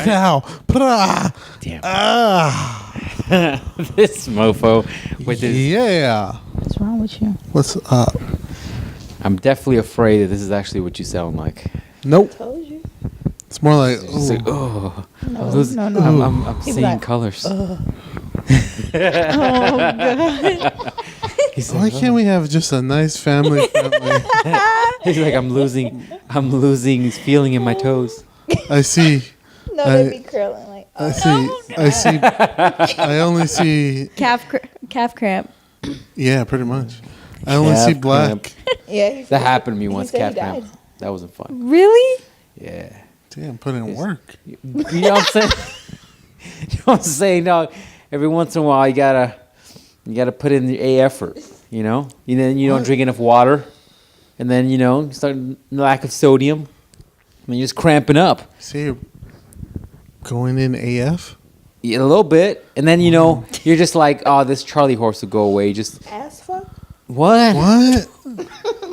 now. Damn. This mofo with his... Yeah. What's wrong with you? What's up? I'm definitely afraid that this is actually what you sound like. Nope. Told you. It's more like, It's like, oh, No, I'm seeing like, colors. Oh God. He's why like, can't we have just a nice family? He's like, I'm losing his feeling in my toes. I see. No, they be curling like. I see. I only see. Calf cramp. Yeah, pretty much. I only see Calf black. cramp. Yeah. That happened to me once. said he Calf cramp. died. That wasn't fun. Really? Yeah. Damn, put in work. You know what I'm saying? You know what I'm saying, dog? Every once in a while, you gotta put in the effort. You know, you don't drink enough water, and then you start lack of sodium, and you're just cramping up. See, you're going in AF. Yeah, a little bit, and then you're just like, oh, this Charlie horse will go away. Just Ass fuck. what? What?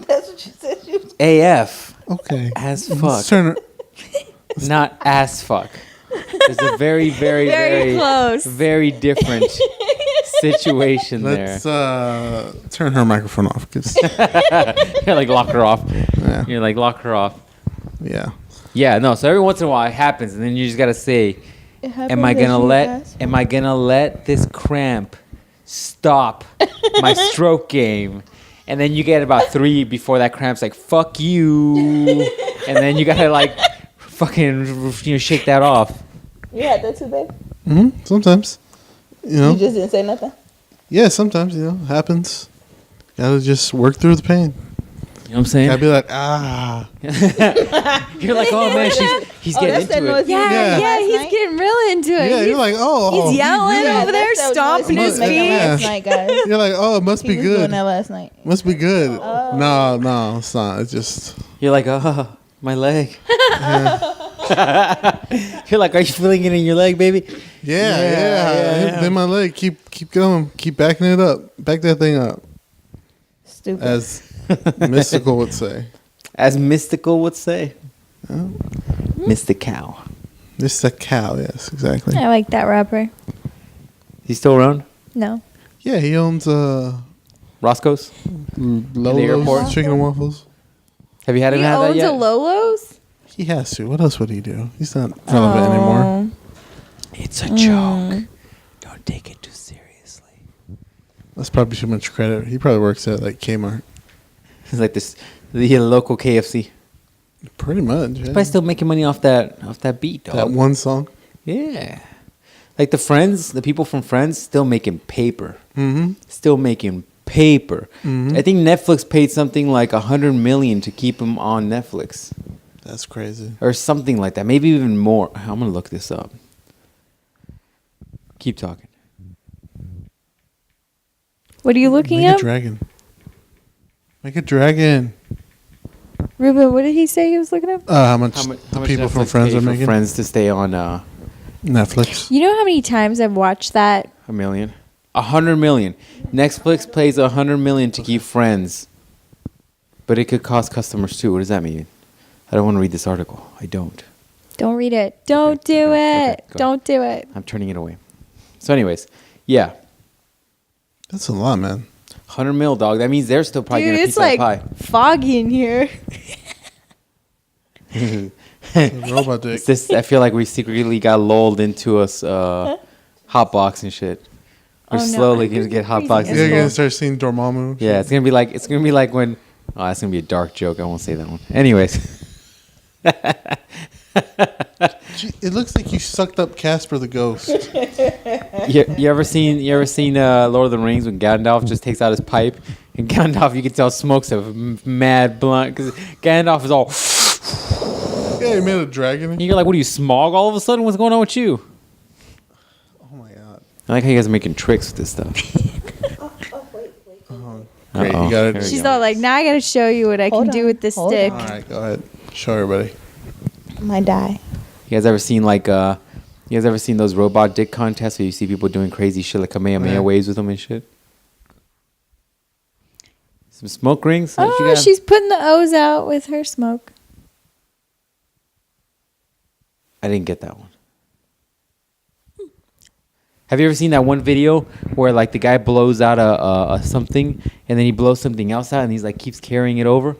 That's what you said. You was AF Okay. as Let's fuck, turn it. not ass fuck. There's a very, very, Very very, close. very different situation Let's there. turn her microphone off. 'Cause, You're like lock her off. yeah. You're like lock her off. Yeah. Yeah, no. So every once in a while it happens, and then you just gotta say, am I gonna let this cramp stop my stroke game? And then you get about 3 before that cramp's like, fuck you. And then you gotta like fucking shake that off. You had that too, babe? Sometimes. You just didn't say nothing? Yeah, sometimes, happens. Gotta just work through the pain. You know what I'm saying? Gotta be like, ah. You're like, oh man, he's getting that's that into noise it. you Yeah, made yeah, last he's night? getting real into it. Yeah, you're like, oh. He's yelling really- over there, That's that stomping noise his he was making feet. last night, guys. You're like, oh, it must He be was doing good. that last night. Must be good. Oh. No, it's not. It's just. You're like, oh, my leg. You're like, are you feeling it in your leg, baby? Yeah. Then my leg. Keep going. Keep backing it up. Back that thing up. Stupid. As Mystical would say. As Mystical would say. Mystical. This is a cow, yes, exactly. I like that rapper. He's still around? No. Yeah, he owns Roscoe's? Lolo's airport? Chicken and Waffles. Have you had him He have that owns yet? a Lolo's? He has to. What else would he do? He's not relevant anymore. It's a joke. Don't take it too seriously. That's probably too much credit. He probably works at like Kmart. It's like the local KFC. Pretty much. He's Yeah. probably still making money off that beat, dog. That one song. Yeah. Like the people from Friends still making paper. Mm-hmm. Still making paper. I think Netflix paid something like $100 million to keep him on Netflix. That's crazy. Or something like that. Maybe even more. I'm going to look this up. Keep talking. What are you looking Make up? a dragon. Make a dragon. Ruben, what did he say he was looking up? How much How the much people from Netflix Friends paid are for making? Friends to stay on Netflix. You know how many times I've watched that? $1 million? $100 million. Netflix pays $100 million to keep Friends. But it could cost customers too. What does that mean? I don't want to read this article. I don't. Don't read it. Don't do Okay, it. go. Don't do it. I'm turning it away. So anyways, yeah. That's a lot, man. 100 mil, dog. That means they're still probably Dude, getting a it's piece like of that foggy in here. Robot dick. It's this, I feel like we secretly got lulled into us hot box and shit. We're Oh, no, slowly I'm gonna really get hot freezing. boxes. It's You're cool. gonna start seeing Dormammu. Yeah, it's gonna be like when. Oh, that's gonna be a dark joke. I won't say that one. Anyways, It looks like you sucked up Casper the Ghost. you ever seen Lord of the Rings when Gandalf just takes out his pipe and Gandalf, you can tell, smokes a mad blunt because Gandalf is all. Yeah, he made a dragon. You're like, what are you, smog all of a sudden? What's going on with you? Oh my god. I like how you guys are making tricks with this stuff. Great, Uh-oh. you got Here it. we She's go. all like, now I got to show you what I Hold can do on. with this Hold stick. All right, go ahead. Show everybody. I might die. You guys ever seen those robot dick contests where you see people doing crazy shit like Kamehameha Right. waves with them and shit? Some smoke rings? Is that what you Oh, got? she's putting the O's out with her smoke. I didn't get that one. Have you ever seen that one video where like the guy blows out a something and then he blows something else out and he's like keeps carrying it over?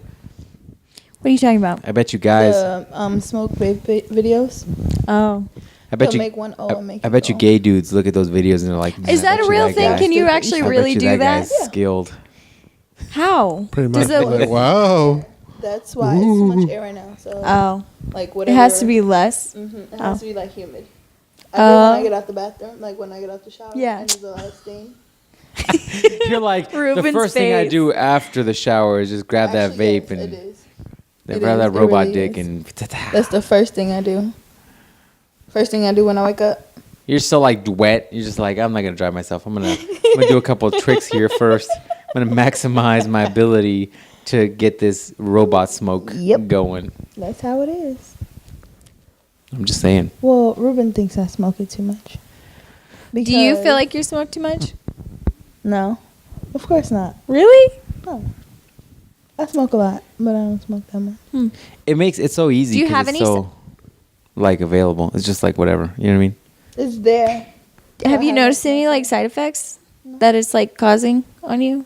What are you talking about? I bet you guys. The smoke vape videos. Oh. I bet They'll you. make one O and make I it bet you O. gay dudes look at those videos and they're like, Is "Man, I that bet a you real that thing? guy- Can you I actually I bet really you do that? guy's Yeah. skilled." How? Pretty Does much. it- Like, wow. That's why it's too much air right now. So Oh. like It whatever. has to be less. It has Oh. to be like humid. I do when Oh. I get out the bathroom, like when I get out the shower. Yeah. And there's a lot of steam. You're like the Ruben's first thing I face. do after the shower is just grab that Actually, vape yes, it and is. then It grab is. that It robot really dick is. and. That's the first thing I do. First thing I do when I wake up. You're so like wet. You're just like, I'm not gonna dry myself. I'm gonna do a couple of tricks here first. I'm gonna maximize my ability to get this robot smoke Yep. going. That's how it is. I'm just saying. Well, Ruben thinks I smoke it too much. Do you feel Because- like you smoke too much? No, of course not. Really? No, I smoke a lot, but I don't smoke that much. It makes it so easy. Do you 'cause have it's any so like available? It's just like whatever. You know what I mean? It's there. Have you have noticed it. any like side effects that it's like causing on you?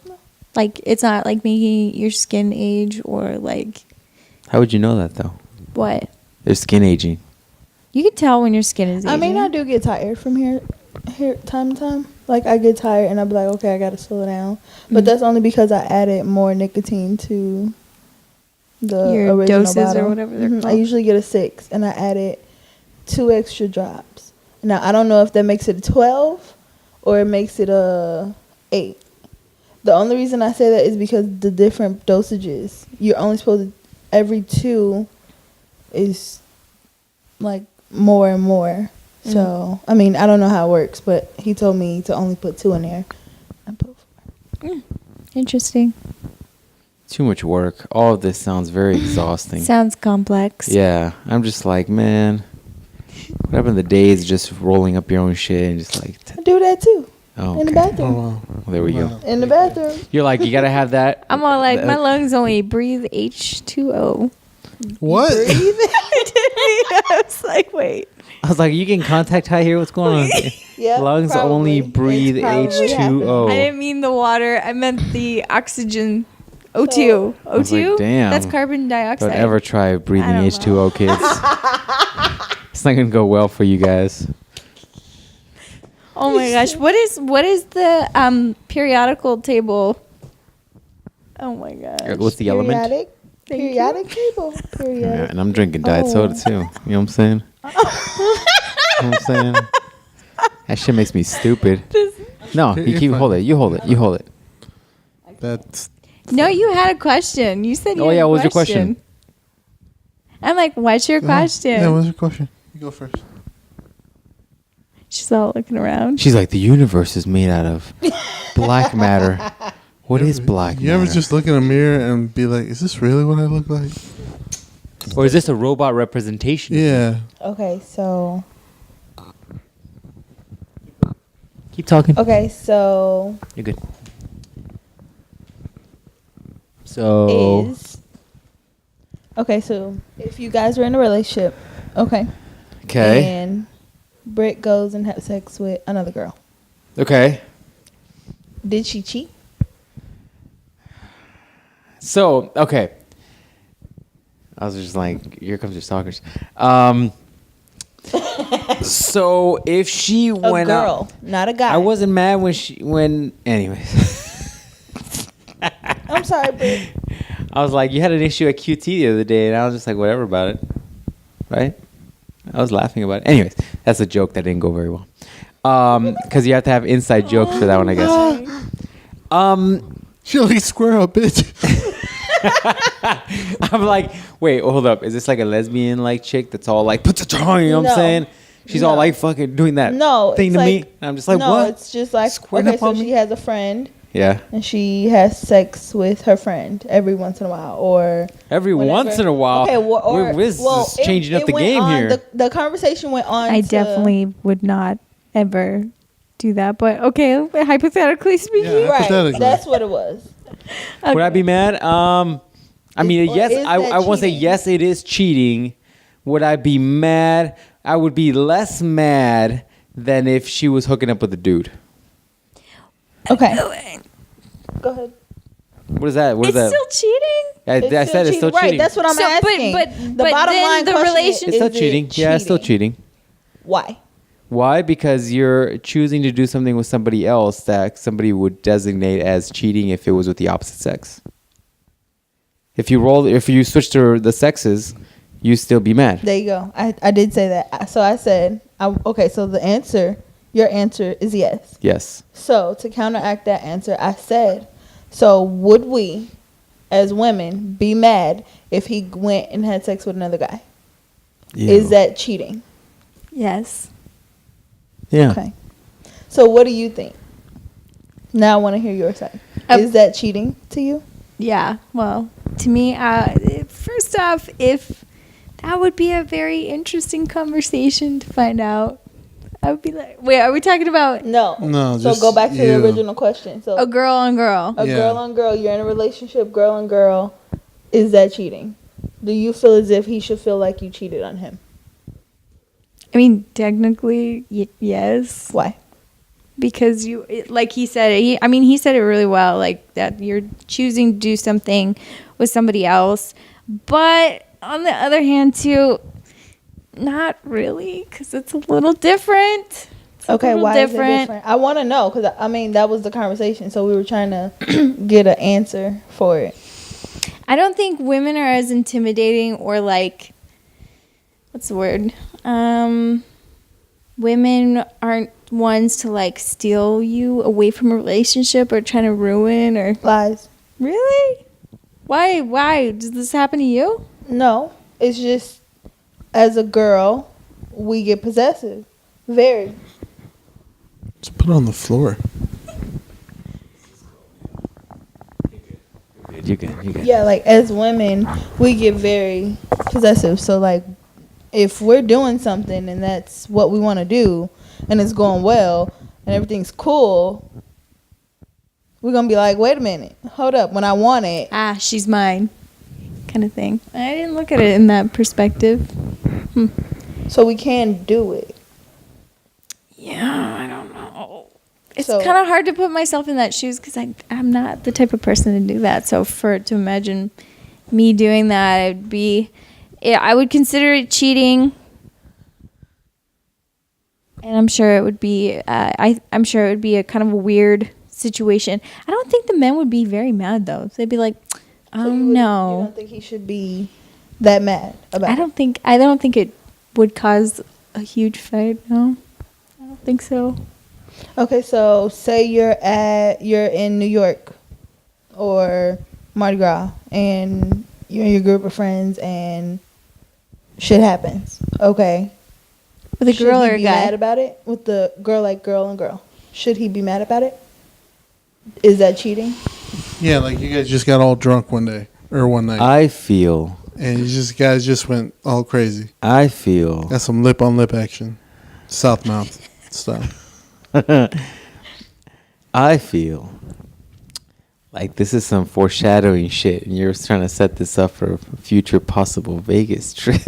Like it's not like making your skin age or like How would you know that though? what? There's skin aging. You can tell when your skin is aging. I mean, I do get tired from here time to time. Like I get tired and I'll be like, okay, I gotta slow down. But that's only because I added more nicotine to the Your original doses or bottle. whatever they're I called. usually get a 6, and I added 2 extra drops. Now I don't know if that makes it a 12 or it makes it a 8. The only reason I say that is because the different dosages. You're only supposed to every 2 is like more and more. So I mean, I don't know how it works, but he told me to only put 2 in there. I put 4. Interesting. Too much work. All of this sounds very exhausting. Sounds complex. Yeah, I'm just like, man. What happened to the days of just rolling up your own shit and just like, I do that too oh, in the okay. bathroom. wow. Well, there we go. In the bathroom. You're like, you gotta have that. I'm all like, that- my lungs only breathe H2O. What? I was like, wait. I was like, you getting contact high here? What's going on? Yeah, Lungs probably. only It's breathe probably H2O. happening. I didn't mean the water. I meant the oxygen. O2. So- I was like, O2? damn. That's carbon dioxide. Don't ever try breathing I don't H2O, kids. It's not gonna go well for you guys. Oh my gosh. What is the periodical table? Oh my gosh. What's the element? Periodic table. Yeah, Periodic. and I'm drinking diet soda too. You know what I'm saying? You know what I'm saying? That shit makes me stupid. No, you You're keep fine. hold it. You hold it. You hold it. That's No, you had a question. You said you Oh, had yeah, a what was your question? I'm like, what's your question? Yeah, what's your question? You go first. She's all looking around. She's like, the universe is made out of black matter. What is black You ever matter? just look in a mirror and be like, is this really what I look like? Or is this a robot representation? Yeah. Okay, so Keep talking. okay, so You're good. So so if you guys were in a relationship, okay, okay, and Britt goes and has sex with another girl, okay. did she cheat? So okay. I was just like, here comes your stalkers. So if she A went girl, out, not a guy. I wasn't mad when anyways. I'm sorry, Britt. I was like, you had an issue at QT the other day, and I was just like, whatever about it, right? I was laughing about it. Anyways, that's a joke that didn't go very well. Because you have to have inside jokes for that one, I guess. She only square up, bitch. I'm like, wait, hold up. Is this like a lesbian like chick that's all like, put the tongue, you know what I'm No. saying? She's all No. like fucking doing that No, thing it's to like- me. And I'm just like, no, what? it's just like Squaring okay, up so on me? she has a friend Yeah. and she has sex with her friend every once in a while, or Every whenever. once in a while. Okay, This is changing up the went game on, here. The conversation went on. I to- definitely would not ever do that. But okay, hypothetically speaking. Yeah. right. Hypothetically. That's what it was. Would I be mad? I mean, Or yes. is I that want to say cheating? yes. It is cheating. Would I be mad? I would be less mad than if she was hooking up with a dude. Okay. Go ahead. What is that? What is It's that? still cheating. I said it's still cheating. Right, that's what I'm asking. But the bottom then line the question relation- It's still is cheating. it Yeah, it's still cheating. Why? Why? Because you're choosing to do something with somebody else that somebody would designate as cheating if it was with the opposite sex. If you switch to the sexes, you still be mad. There you go. I did say that. So I said, okay, so your answer is yes. Yes. So to counteract that answer, I said, so would we, as women, be mad if he went and had sex with another guy? Yeah. Is that cheating? Yes. Yeah. Okay. So what do you think? Now I want to hear your side. Is that cheating to you? Yeah. Well, to me, first off, if that would be a very interesting conversation to find out. I would be like, wait, are we talking about No. So just go back to the you. original question. So a girl on girl? girl on girl, you're in a relationship, girl on girl. Is that cheating? Do you feel as if he should feel like you cheated on him? I mean, technically, yes. Why? Because like he said it. He said it really well. Like that, you're choosing to do something with somebody else, but on the other hand, too, not really, because it's a little different. Okay, why is it different? I want to know, because that was the conversation, so we were trying to get an answer for it. I don't think women are as intimidating or like, what's the word? Women aren't ones to like steal you away from a relationship or trying to ruin or Lies. Really? Why? Does this happen to you? No, it's just as a girl, we get possessive. Very. Just put it on the floor. You good. Yeah, like as women, we get very possessive. So like, if we're doing something and that's what we want to do, and it's going well, and everything's cool, we're gonna be like, wait a minute, hold up. When I want it, She's mine, kind of thing. I didn't look at it in that perspective. so we can do it. Yeah, I don't know. It's So- kind of hard to put myself in that shoes because I'm not the type of person to do that. So to imagine me doing that, I would consider it cheating. And I'm sure it would be. I'm sure it would be a kind of a weird situation. I don't think the men would be very mad though. They'd be like, "Oh You no." don't think he should be that mad about I don't think it would cause a huge fight. No, I don't think so. Okay, so say you're in New York or Mardi Gras and you're in your group of friends and shit happens. Okay. With a girl or Should a he be guy? mad about it? With the girl, like girl and girl. Should he be mad about it? Is that cheating? Yeah, like you guys just got all drunk one day or one night, I feel. and you guys just went all crazy. I feel. Got some lip on lip action, south mouth stuff. I feel like this is some foreshadowing shit, and you're trying to set this up for a future possible Vegas trip.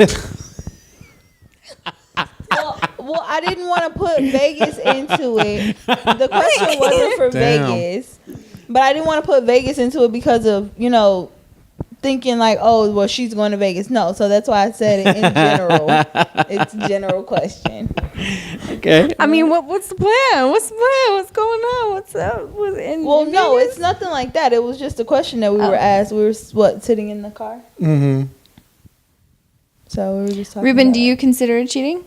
Well, I didn't want to put Vegas into it. The question wasn't for Damn. Vegas, but I didn't want to put Vegas into it because of thinking like, oh, well, she's going to Vegas. No, so that's why I said it in general. It's a general question. Okay. I mean, what's the plan? What's the plan? What's going on? What's up? Well, no, it's nothing like that. It was just a question that we were asked. We were sitting in the car, Mm-hmm. so we were just talking. Ruben, about do you consider it cheating?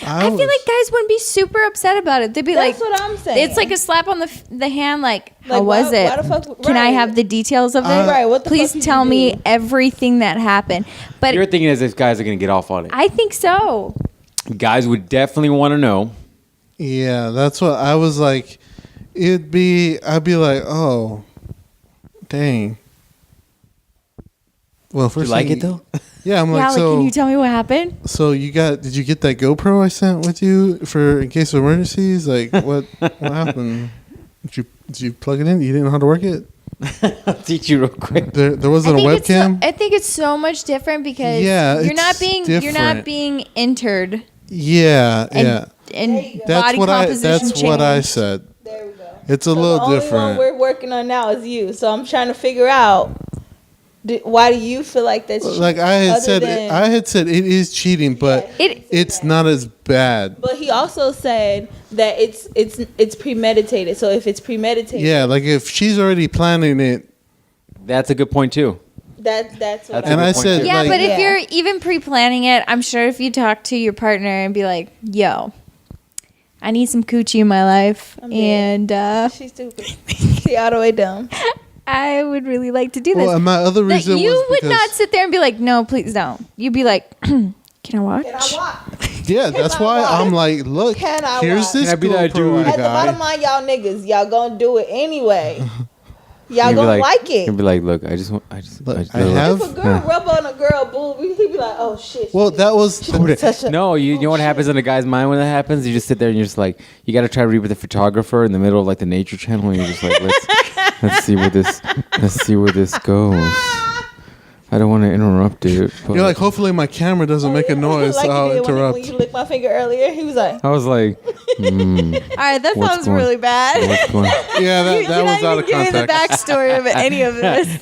I feel like guys wouldn't be super upset about it. They'd be That's like, what I'm saying. it's like a slap on the hand. Like, how Like, was why- it? why the fuck- Can I right. have the details of it? Right, what the Please fuck did tell you me do? everything that happened. But You're thinking as if guys are going to get off on it. I think so. Guys would definitely want to know. Yeah, that's what I was like. I'd be like, oh, dang. Well, Do first you like thing- it though? Yeah, I'm Yeah, like, like, can you tell me what happened? so did you get that GoPro I sent with you for in case of emergencies? Like, what happened? Did you plug it in? You didn't know how to work it? I'll teach you real quick. There wasn't a webcam. I think it's so much different because Yeah, you're not it's being different. entered. Yeah, And yeah. and That's body what composition That's what I change. said. There we go. It's a So little the only different. one we're working on now is you. So I'm trying to figure out why do you feel like that's cheating? Like I had said it is cheating, but it's not as bad. But he also said that it's premeditated. So if it's premeditated, Yeah, like if she's already planning it, That's a good point too. that's what. That's a and good I point, said, too. Yeah, like, but if Yeah. you're even pre-planning it, I'm sure if you talk to your partner and be like, "Yo, I need some coochie in my life," I'm dead. and She's stupid. She all the way dumb. I would really like to do this. well, and my other That reason you was would because, not sit there and be like, "No, please don't." You'd be like, "Can I watch?" Can I watch? yeah, that's Can I why watch? I'm like, look, Can I here's watch? this Can I be that GoPro dude? I At the bottom got. line, y'all niggas, y'all gonna do it anyway. Y'all You'd be gonna like You'd it. be like, look, I just Look, I If have. a girl rub on a girl boob, he'd be like, "Oh shit." Well, that was No, you know what happens in a guy's mind when that happens? You just sit there and you're just like, you got to try to read with the photographer in the middle of like the Nature Channel, and you're just like, let's see where this goes. I don't want to interrupt it. But You're like, hopefully my camera doesn't make a noise, like so I'll you did interrupt. when you licked my finger earlier. He was like, I was like, All right, that What's sounds going- really bad. what's going? Yeah, that You're was not out of even giving the context. backstory of any of this.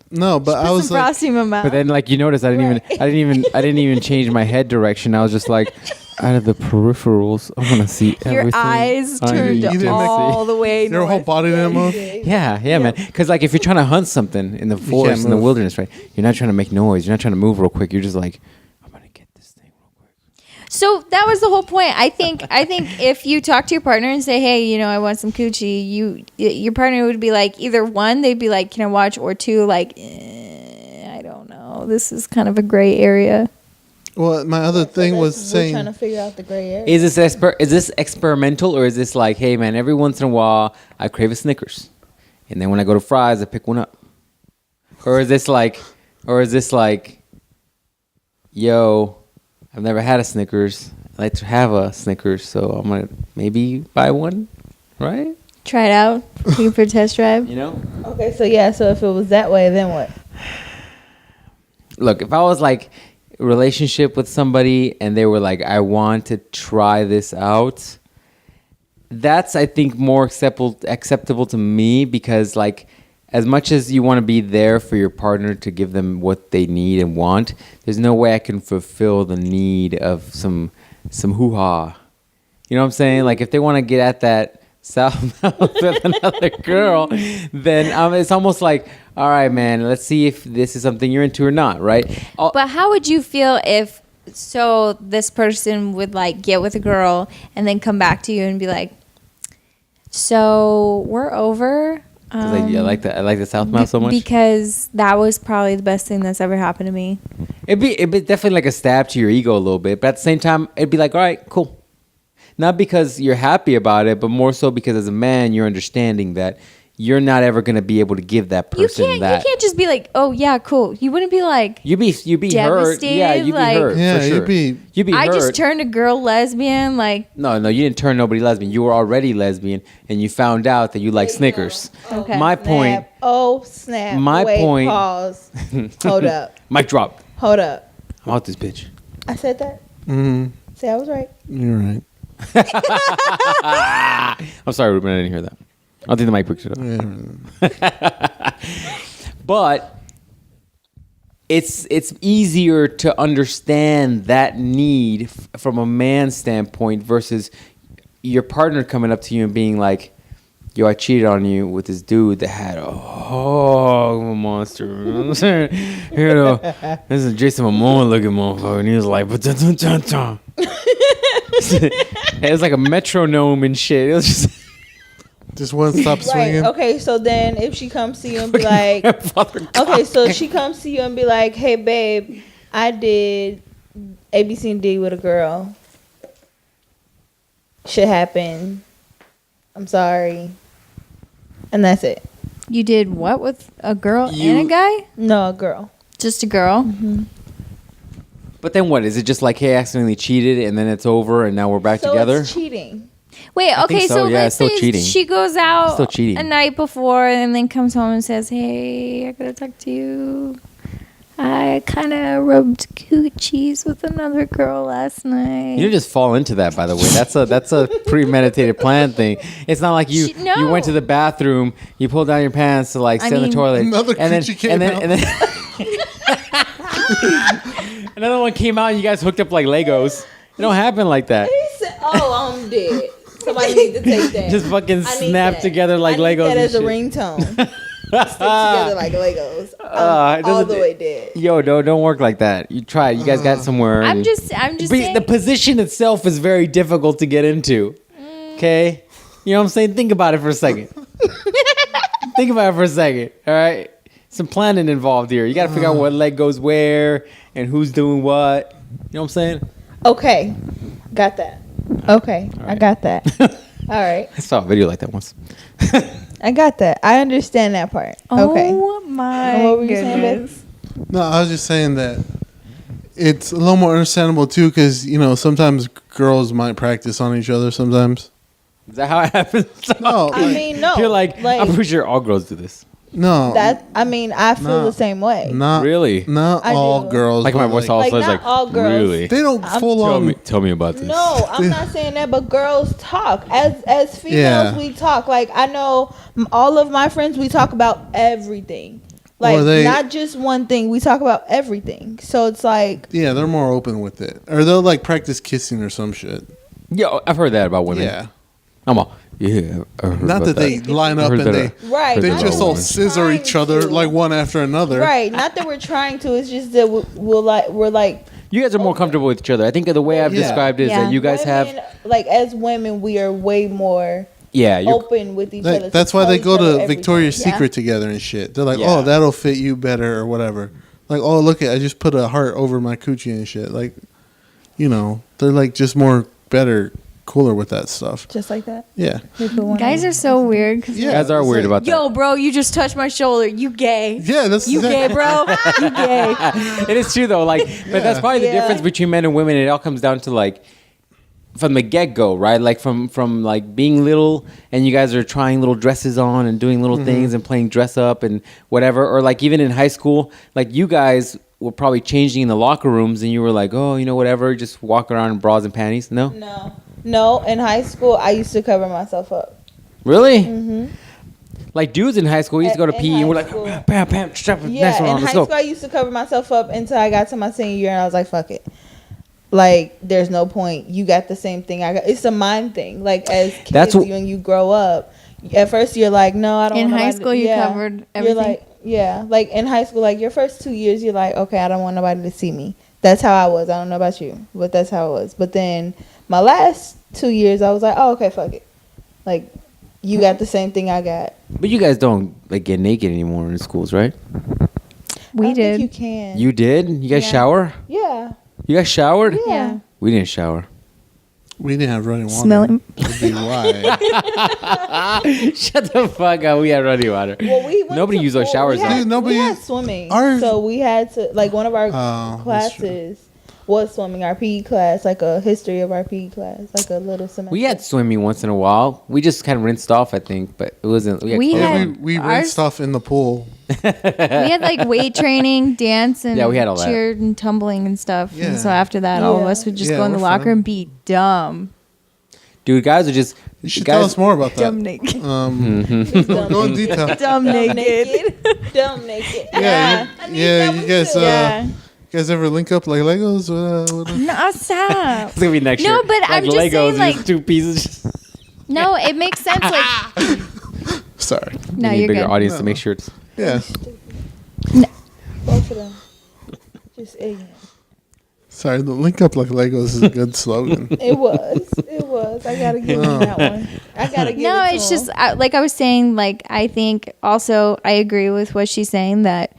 No, but I Put was some like, frosty in my mouth. But then, like you notice, I didn't even change my head direction. I was just like, out of the peripherals, I want to see your everything. eyes I turned need to see. all the way your whole north. body didn't move. Yeah, man. Because like if you're trying to hunt something in the forest, in the move. wilderness, right? You're not trying to make noise. You're not trying to move real quick. You're just like, I'm gonna get this thing real quick. So that was the whole point. I think if you talk to your partner and say, "Hey, you know, I want some coochie," your partner would be like, either one, they'd be like, "Can I watch?" or two, like, I don't know. This is kind of a gray area. Well, my other thing was we're trying to saying, figure out the gray area. Is this experimental, or is this like, hey man, every once in a while I crave a Snickers, and then when I go to Fry's I pick one up, or is this like, yo, I've never had a Snickers. I like to have a Snickers, so I'm gonna maybe buy one, right? Try it out. Take it for a test drive. You know. Okay, so yeah, so if it was that way, then what? Look, if I was like relationship with somebody and they were like, I want to try this out, that's I think more acceptable to me, because like as much as you want to be there for your partner to give them what they need and want, there's no way I can fulfill the need of some hoo-ha. You know what I'm saying? Like if they want to get at that south with another girl, then it's almost like, all right, man, let's see if this is something you're into or not, right? But how would you feel if this person would like get with a girl and then come back to you and be like, "So we're over." I like the South Mouth so much. Because that was probably the best thing that's ever happened to me. It'd be definitely like a stab to your ego a little bit, but at the same time, it'd be like, all right, cool. Not because you're happy about it, but more so because as a man, you're understanding that you're not ever going to be able to give that person that. You can't just be like, "Oh yeah, cool." You wouldn't be like, You'd be hurt. devastated, Yeah, you'd like- be hurt. yeah, for sure. you'd be "I hurt. just turned a girl lesbian." Like, No, you didn't turn nobody lesbian. You were already lesbian, and you found out that you like Snickers. okay. My point. Snap. Oh snap! My Wait, point- Pause. Hold up. Mic drop. Hold up. I'm out this bitch. I said that. Mm, Say I was right. you're right. I'm sorry, Ruben. I didn't hear that. I don't think the mic picked it up. But it's easier to understand that need from a man's standpoint versus your partner coming up to you and being like, "Yo, I cheated on you with this dude that had a monster." You know what I'm saying? You know, this is Jason Momoa looking motherfucker, and he was like, it was like a metronome and shit. It was just Just one stop Right. swinging. Okay. So then, if she comes to you and be like, okay, so she comes to you and be like, "Hey, babe, I did A, B, C, and D with a girl. Shit happened. I'm sorry." And that's it. you did what with a girl You- and a guy? No, a girl. Just a girl. But then what? Is it just like, hey, I accidentally cheated and then it's over and now we're back So together? it's cheating. Wait, I okay, think so, so yeah, let's it's still say cheating. she goes out Still cheating. a night before and then comes home and says, "Hey, I gotta talk to you. I kind of rubbed coochies with another girl last night. You didn't just fall into that, by the way. That's a premeditated plan thing. It's not like you went to the bathroom, you pulled down your pants to like sit in the toilet, another coochie came out. and then another one came out, and you guys hooked up like Legos. It don't happen like that. He said, "Oh, I'm dead. Somebody needs to take that. Just fucking snap together like I need Legos. that as a and shit. ringtone. Stick together like Legos. I'm all the way dead. Yo, don't work like that. You try. You guys got somewhere. I'm just saying. The position itself is very difficult to get into. Okay, you know what I'm saying? Think about it for a second. Think about it for a second. All right, some planning involved here. You got to figure out what leg goes where and who's doing what. You know what I'm saying? Okay, got that. Okay, All right. I got that. All right, I saw a video like that once. I got that. I understand that part. Okay. Oh my What were you saying, goodness. babe? No, I was just saying that it's a little more understandable too, because sometimes girls might practice on each other. Sometimes. Is that how it happens? No, I mean, no. You're like, I'm pretty sure all girls do this. no. I feel the same way. Not Really? Not I all do. girls. Like my but, voice also like, is not like, all girls. really? They don't full on. Tell me about this. No, I'm not saying that, but girls talk. As females, Yeah. we talk. Like, I know all of my friends, we talk about everything. Like, not just one thing. We talk about everything. So it's like, Yeah, they're more open with it, or they'll like practice kissing or some shit. Yo, I've heard that about women. Yeah, I'm all, yeah. I heard not about that they line up and they right. they not just that all we're scissor each trying other to. like one after another. Right. Not that we're trying to. It's just that we're like. You guys are more comfortable with each other. I think the way I've Yeah. described it is Yeah. that you guys women, like, as women, we are way more you're open with each other. That's why they go to Victoria's Yeah. Secret together and shit. They're like, Yeah. oh, that'll fit you better or whatever. Like, oh, look at I just put a heart over my coochie and shit. Like, they're like just more better, cooler with that stuff. Just like that. Yeah. Guys are so weird. 'Cause Yeah. You guys are it's weird like- about that. yo, bro, you just touched my shoulder. You gay. Yeah, that's You gay, bro. You gay. It is true though. Like, but that's probably the Yeah. difference between men and women. It all comes down to like from the get go, right? Like from like being little and you guys are trying little dresses on and doing little things and playing dress up and whatever. Or like even in high school, like you guys were probably changing in the locker rooms and you were like, oh, whatever, just walk around in bras and panties. No, No. In high school, I used to cover myself up. really. Mm-hmm. Like dudes in high school, we used to go to In PE and high we're like, school. bam, bam, strap the next one Yeah, on, in let's high go. school, I used to cover myself up until I got to my senior year, and I was like, fuck it. Like, there's no point. You got the same thing I got. It's a mind thing. Like, as kids, That's what- when you grow up, at first you're like, no, I don't In want high nobody school, to, you covered You're everything. like, yeah. Like, in high school, like, your first 2 years, you're like, okay, I don't want nobody to see me. That's how I was. I don't know about you, but that's how it was. But then my last 2 years, I was like, oh, okay, fuck it. Like, you got the same thing I got. But you guys don't like get naked anymore in schools, right? We I did. think you can. You did? You guys Yeah. shower? Yeah. You guys showered? Yeah. We didn't shower. We didn't have running water. Smelling. That'd be why. Shut the fuck up. We had running water. Well, we went Nobody to used those pool. showers We had, though. Dude, nobody- we had swimming, Ours- so we had to, like, one of our Oh, that's true. classes was swimming. Our PE class, like a history of our PE class, like a little semester. We had swimming once in a while. We just kind of rinsed off, I think, but it wasn't. We clothes Yeah, had- on. we ours- rinsed off in the pool. We had like weight training, dance, and Yeah, we had all that. cheer and tumbling and stuff. Yeah. And so after that, all of Yeah. us would just Yeah, go in the we're locker fun. and be dumb. Dude, guys are just. You should guys, tell us more about that. Dumb naked. Go in detail. Dumb naked. Dumb naked. Yeah, I you, need yeah. that You one guys, too. Yeah. you guys ever link up like Legos? No, stop. It's gonna be next No, year. but like I'm just Legos, saying, like- just two pieces. No, it makes sense. Like, Sorry. no, you need you're a bigger good. audience to No. make sure it's. Yeah. Both of them. Just ignorant. Sorry. The link up like Legos is a good slogan. It was. It was. I gotta give him that one. I gotta give No, it to it's him. just like I was saying. Like, I think also I agree with what she's saying that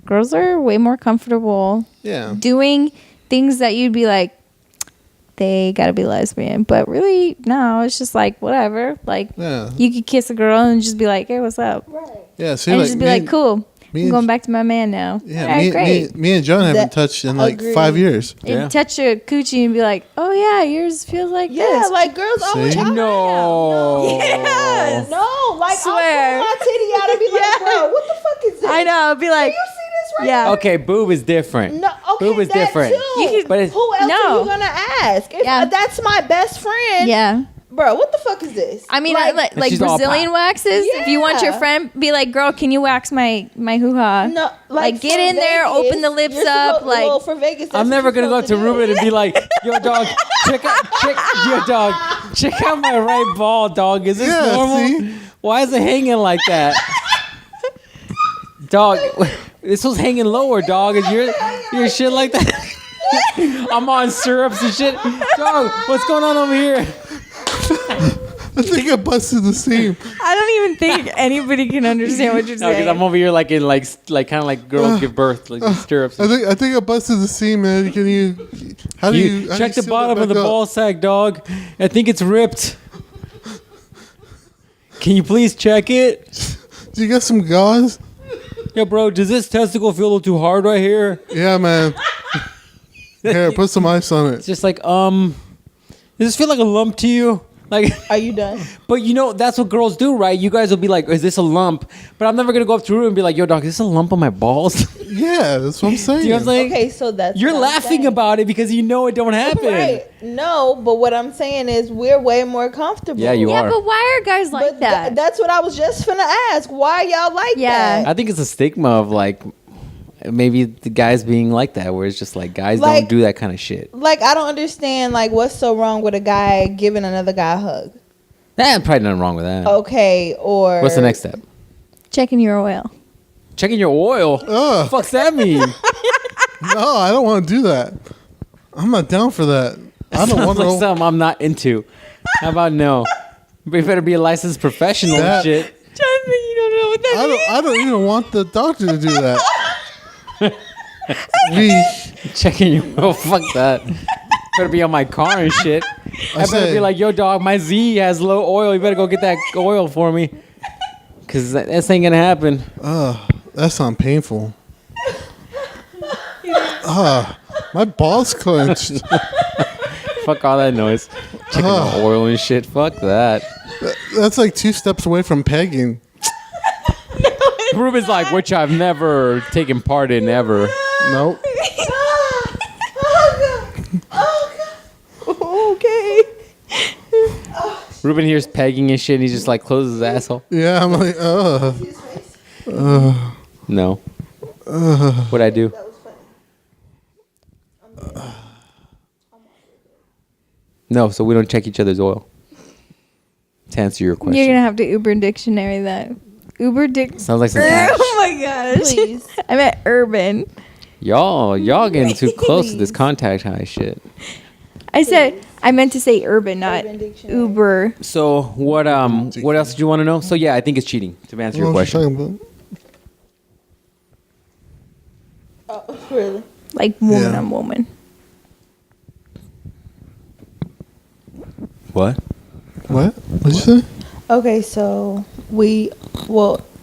girls are way more comfortable Yeah. doing things that you'd be like, they gotta be lesbian, but really no, it's just like whatever. Like, Yeah. you could kiss a girl and just be like, hey, what's up? right. Yeah. See, And like, just be like, cool, me I'm and- going back to my man now. Yeah. All right, great. Me and John haven't That- touched in like agreed. 5 years. Yeah. And touch a coochie and be like, oh yeah, yours feels like Yeah, this. like girls always See? talk No. Yes. No, like Swear. I'll pull my titty out and be like, bro, what the fuck is this? I know. Be like, Do you see this friend. Yeah. Okay, boob is different. No, okay, boob is that different. too. You could- But it's, Who else No. are you gonna ask? If Yeah. that's my best friend. Yeah. Bro, what the fuck is this? I mean, Like- like She's all Brazilian waxes. If you want your Yeah. friend, be like, girl, can you wax my hoo-ha? No, Like, get for in there, open the lips you're up, supposed- like- well, for Vegas, I'm that's never what gonna you're go to supposed Ruben do. and be like, "Yo, dog, check out my right ball, dog. Is this Yeah, normal? see? Why is it hanging like that, dog? This was hanging lower, dog. Is your shit like that? I'm on syrups and shit, dog. What's going on over here? I think I busted the seam. I don't even think anybody can understand what you're No, because I'm over here like in like kind of like girls give birth, like these stirrups. I think I busted the seam, man. Can you? How do you how do check you the seal bottom that of the back up? ball sack, dog? I think it's ripped. Can you please check it? Do you got some gauze? Yo, bro, does this testicle feel a little too hard right here? Yeah, man. Here, put some ice on It's it. just like, does this feel like a lump to you? Like, Are you done? but you know, that's what girls do, right? You guys will be like, is this a lump? But I'm never going to go up to her and be like, yo, dog, is this a lump on my balls? Yeah, that's what I'm saying. Do you know what I'm saying? Okay, so that's You're what I'm laughing saying. about it because you know it don't happen. Right? No, but what I'm saying is we're way more comfortable. Yeah, you yeah, are. but why are guys like But that? that's what I was just finna ask. Why y'all like Yeah. that? I think it's a stigma of like, maybe the guys being like that, where it's just like guys Like- don't do that kind of shit. Like, I don't understand. Like, what's so wrong with a guy giving another guy a hug? Probably nothing wrong with that. Okay, or What's the next step? Checking your oil. Checking your oil. What the Ugh. fuck's that mean? No, I don't want to do that. I'm not down for that. I don't Sounds want like to. something I'm not into. How about no? We better be a licensed professional and That- shit. Jonathan, you don't know what that I don't even want the doctor to do that. We. Checking your oil. Fuck that. Better be on my car and shit. I better say- be like, yo, dog, my Z has low oil. You better go get that oil for me. Because that ain't going to happen. That sounds painful. My balls clenched. Fuck all that noise. Checking the oil and shit. Fuck that. That's like 2 steps away from pegging. Ruben's like, which I've never taken part in ever. Nope. okay. Ruben hears pegging and shit, and he just like closes his asshole. Yeah, I'm like, No. What'd I do? No, so we don't check each other's oil. To answer your question. You're gonna have to Uber Dictionary that. Uber Dic. Sounds like some ash. Oh my gosh! Please. I meant urban. Y'all getting too close to this contact high shit. I meant to say urban, not Urban Dictionary. Uber. So what else did you want to know? So yeah, I think it's cheating, to answer your what you question. talking about? Oh, really? Like woman Yeah. on woman. What? What? What'd you say? Okay, so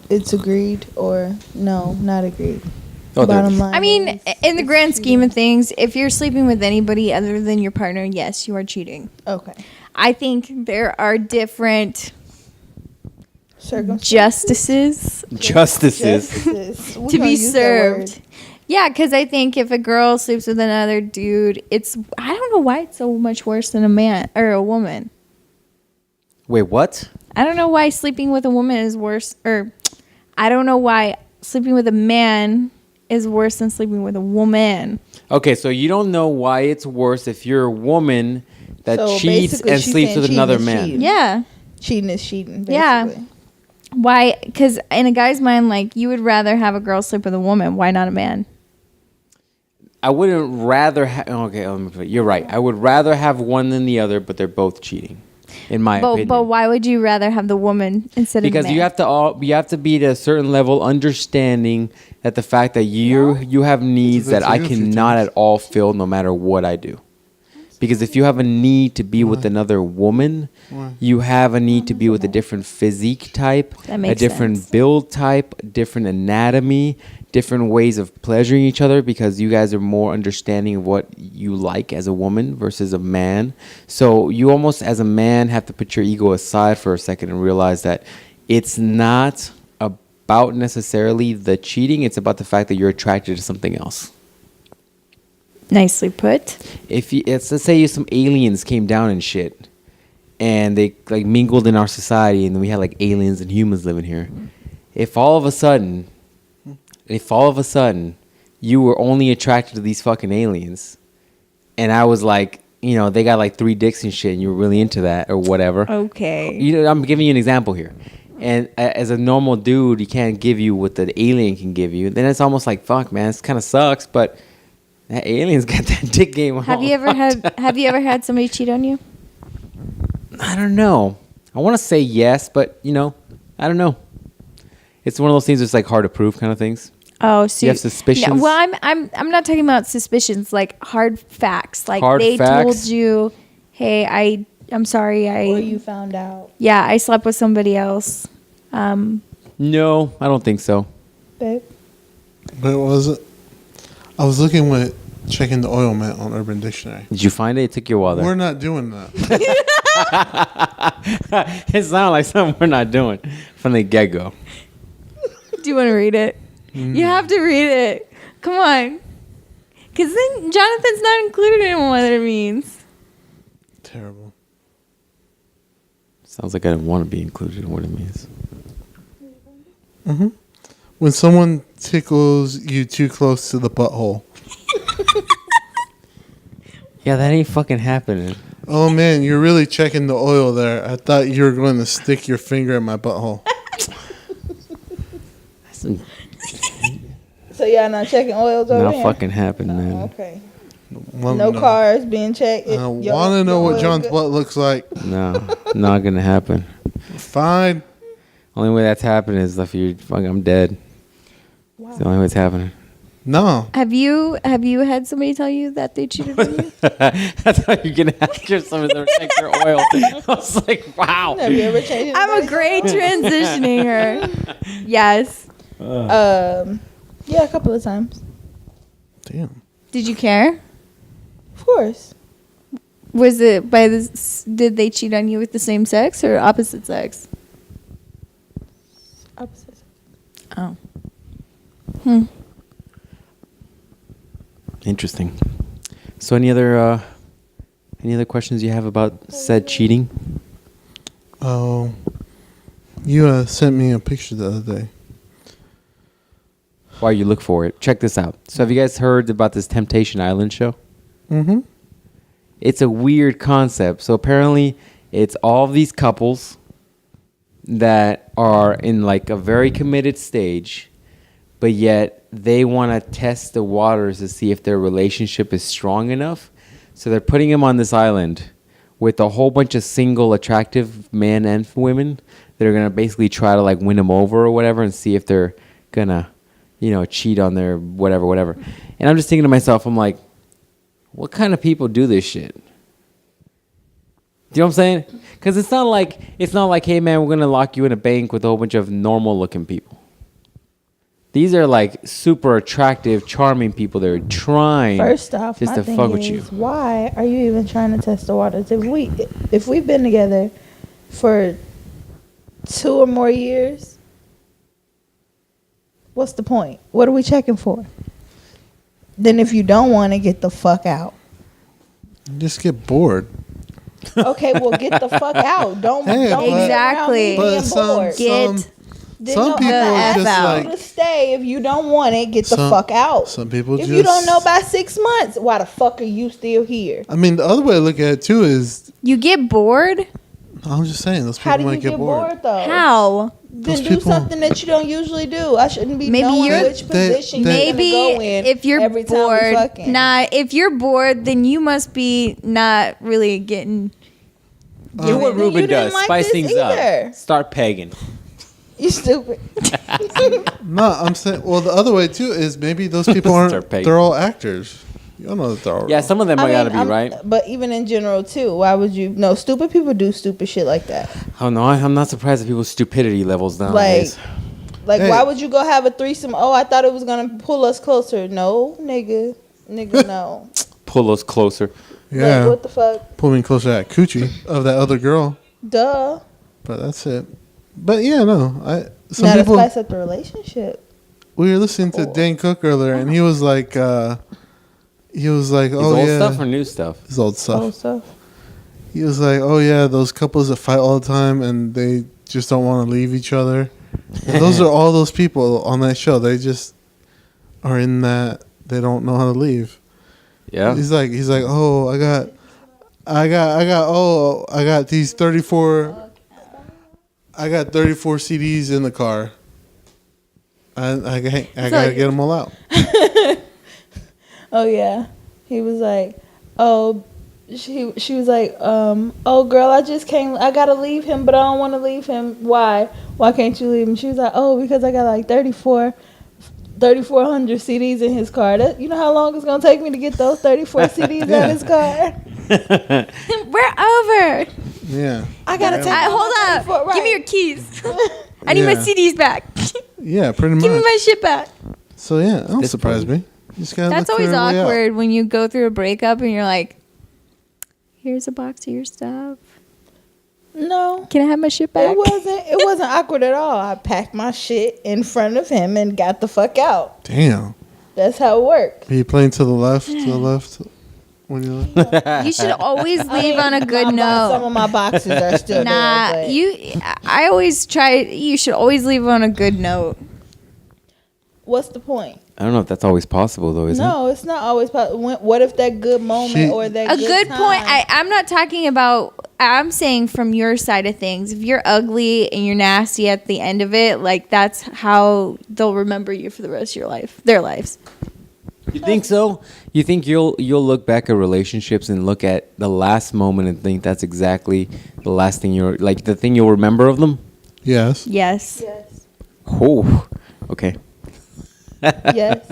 it's agreed or no, not agreed. Oh, there- Bottom line. I mean, is- in the grand scheme of things, if you're sleeping with anybody other than your partner, yes, you are cheating. okay. I think there are different Circumstances. Justices. We to gonna be use that word. served. Yeah, because I think if a girl sleeps with another dude, I don't know why it's so much worse than a man or a woman. Wait, what? I don't know why sleeping with a woman is worse, or I don't know why sleeping with a man is worse than sleeping with a woman. Okay, so you don't know why it's worse if you're a woman that So cheats basically and she's sleeps saying with another cheating is man. cheating. Yeah. Cheating is cheating. Yeah. Basically. Why? Because in a guy's mind, like, you would rather have a girl sleep with a woman. Why not a man? I wouldn't rather you're right. I would rather have one than the other, but they're both cheating, in my opinion. But why would you rather have the woman instead of the Because man? you have to be to a certain level understanding that the fact that you have needs that I cannot at all fill no matter what I do. Because if you have a need to be with another woman, you have a need to be with a different physique type, That a makes different sense. build type, different anatomy, different ways of pleasuring each other, because you guys are more understanding of what you like as a woman versus a man. So you almost, as a man, have to put your ego aside for a second and realize that it's not about necessarily the cheating. It's about the fact that you're attracted to something else. Nicely put. Let's say some aliens came down and shit, and they like mingled in our society, and then we had like aliens and humans living here. If all of a sudden you were only attracted to these fucking aliens, and I was like, you know, they got like 3 dicks and shit, and you were really into that or whatever. Okay. You know, I'm giving you an example here. And as a normal dude, he can't give you what the alien can give you. Then it's almost like, fuck, man, this kind of sucks. But that alien's got that dick game on. Have you ever had somebody cheat on you? I don't know. I want to say yes, but you know, I don't know. It's one of those things that's like hard to prove kind of things. Oh, so you have suspicions? No, well, I'm not talking about suspicions, like hard facts. Like hard they facts? told you, hey, I'm sorry, Or you found out. Yeah, I slept with somebody else. No, I don't think so. Babe. But was it? I was checking the oil mat on Urban Dictionary. Did you find it? It took you a while there. We're not doing that. It sounds like something we're not doing from the get-go. Do you want to read it? You have to read it. Come on. Because then Jonathan's not included in what it means. Terrible. Sounds like I didn't want to be included in what it means. Mm-hmm. When someone tickles you too close to the butthole. Yeah, that ain't fucking happening. Oh, man, you're really checking the oil there. I thought you were going to stick your finger in my butthole. So y'all not checking oils over Not there? fucking happening, man. Okay. Let me No know. cars being checked. I want to know what John's butt looks like. No, not gonna happen. Fine. Only way that's happening is if you're fucking, I'm dead. Wow. It's the only way it's happening. No. Have you had somebody tell you that they cheated on you? That's how you're gonna ask your someone to check your oil. I was like, wow. Have you ever changed? I'm a great transitioning her. Yes. Yeah, a couple of times. Damn. Did you care? Of course. Was it by this? Did they cheat on you with the same sex or opposite sex? Opposite. Oh. Interesting. So any other questions you have about said cheating? Oh, you sent me a picture the other day. While you look for it, check this out. So have you guys heard about this Temptation Island show? Mm-hmm. It's a weird concept. So apparently it's all of these couples that are in like a very committed stage, but yet they want to test the waters to see if their relationship is strong enough. So they're putting them on this island with a whole bunch of single attractive men and women that are going to basically try to like win them over or whatever and see if they're going to, you know, cheat on their whatever. And I'm just thinking to myself, I'm like, what kind of people do this shit? Do you know what I'm saying? Because it's not like, hey man, we're gonna lock you in a bank with a whole bunch of normal looking people. These are like super attractive, charming people that are trying First off, just my to thing fuck is, with you. why are you even trying to test the waters? If we've been together for 2 or more years, what's the point? What are we checking for? Then if you don't want to, get the fuck out. Just get bored. Okay, well, get the fuck out. Don't Exactly. But Being bored. some people I'm just not like to stay. If you don't want it, get the Some- fuck out. some people If just. you don't know by 6 months, why the fuck are you still here? I mean, the other way to look at it too is, You get bored? I'm just saying, those How people do you might get get bored. bored though? How? Then Those do people- something that you don't usually do. I shouldn't be Maybe knowing you're- which position they- you're Maybe gonna go in if you're every time we bored, fucking. if you're bored, then you must be not really getting. Do what then you Ruben didn't does. like Spice this things either. up. Start pegging. You stupid. No, I'm saying. Well, the other way too is maybe those people aren't. Start paying. They're all actors. You don't know that they're all. Yeah, some of them gotta be, I'm- right? But even in general too, why would you? No, stupid people do stupid shit like that. Oh no, I'm not surprised at people's stupidity levels nowadays. Like, Hey. why would you go have a threesome? Oh, I thought it was gonna pull us closer. No, nigga, no. Pull us closer. Yeah. Like, what the fuck? Pull me closer to that coochie of that other girl. Duh. But that's it. But yeah, no. some Now to people. spice up the relationship. We were listening to Dan Cook earlier, and he was like, oh His yeah, old stuff or new stuff? his old stuff. Oh, stuff. He was like, oh yeah, those couples that fight all the time and they just don't want to leave each other. And those are all those people on that show. They just are in that. They don't know how to leave. Yeah. He's like, oh, I got these 34. I got 34 CDs in the car. I gotta get them all out. Oh yeah, he was like, oh, she was like, oh girl, I gotta leave him, but I don't want to leave him. Why can't you leave him? She was like, oh, because I got like 3,400 CDs in his car. You know how long it's gonna take me to get those 34 CDs out of his car? We're over. Yeah. I gotta take. Hold up. Right. Give me your keys. I need my CDs back. Yeah, pretty much. Give me my shit back. So yeah, don't surprise me. You just gotta That's look always for a way out. awkward when you go through a breakup and you're like, here's a box of your stuff. No. Can I have my shit back? It wasn't awkward at all. I packed my shit in front of him and got the fuck out. Damn. That's how it worked. Are you playing to the left? When you left? You should always leave on a good Some note. of my boxes are still Nah, there. I always try. You should always leave on a good note. What's the point? I don't know if that's always possible though, is it? No, it's not always possible. What if that good moment or that A good time, point. I'm not talking about. I'm saying from your side of things. If you're ugly and you're nasty at the end of it, like that's how they'll remember you for the rest of your life, their lives. You think so? You think you'll look back at relationships and look at the last moment and think that's exactly the last thing the thing you'll remember of them? Yes. Yes. Yes. Oh, okay. Yes.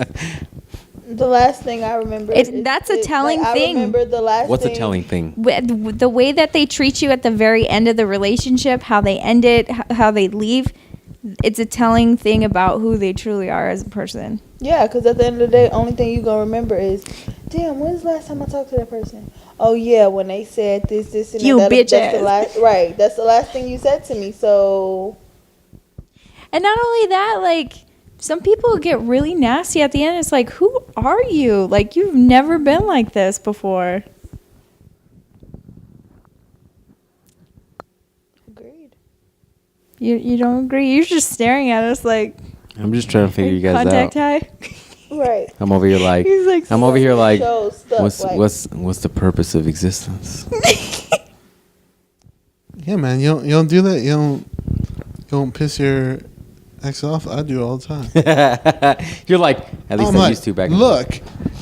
The last thing I remember. That's a telling thing. I remember the last. What's a telling thing? The way that they treat you at the very end of the relationship, how they end it, how they leave, it's a telling thing about who they truly are as a person. Yeah, because at the end of the day, only thing you gonna remember is, damn, when's the last time I talked to that person? Oh yeah, when they said this, and You that. bitch That's ass. the last, right? That's the last thing you said to me. So. And not only that, like, some people get really nasty at the end. It's like, who are you? Like, you've never been like this before. Agreed. You don't agree? You're just staring at us like, I'm just trying to figure you guys contact out. high. Right. I'm over here like He's like, I'm over here like Shows stuff like- what's the purpose of existence? Yeah, man. You don't do that. You don't piss your ex off. I do all the time. You're like, at least I'm I like, used to back. Look,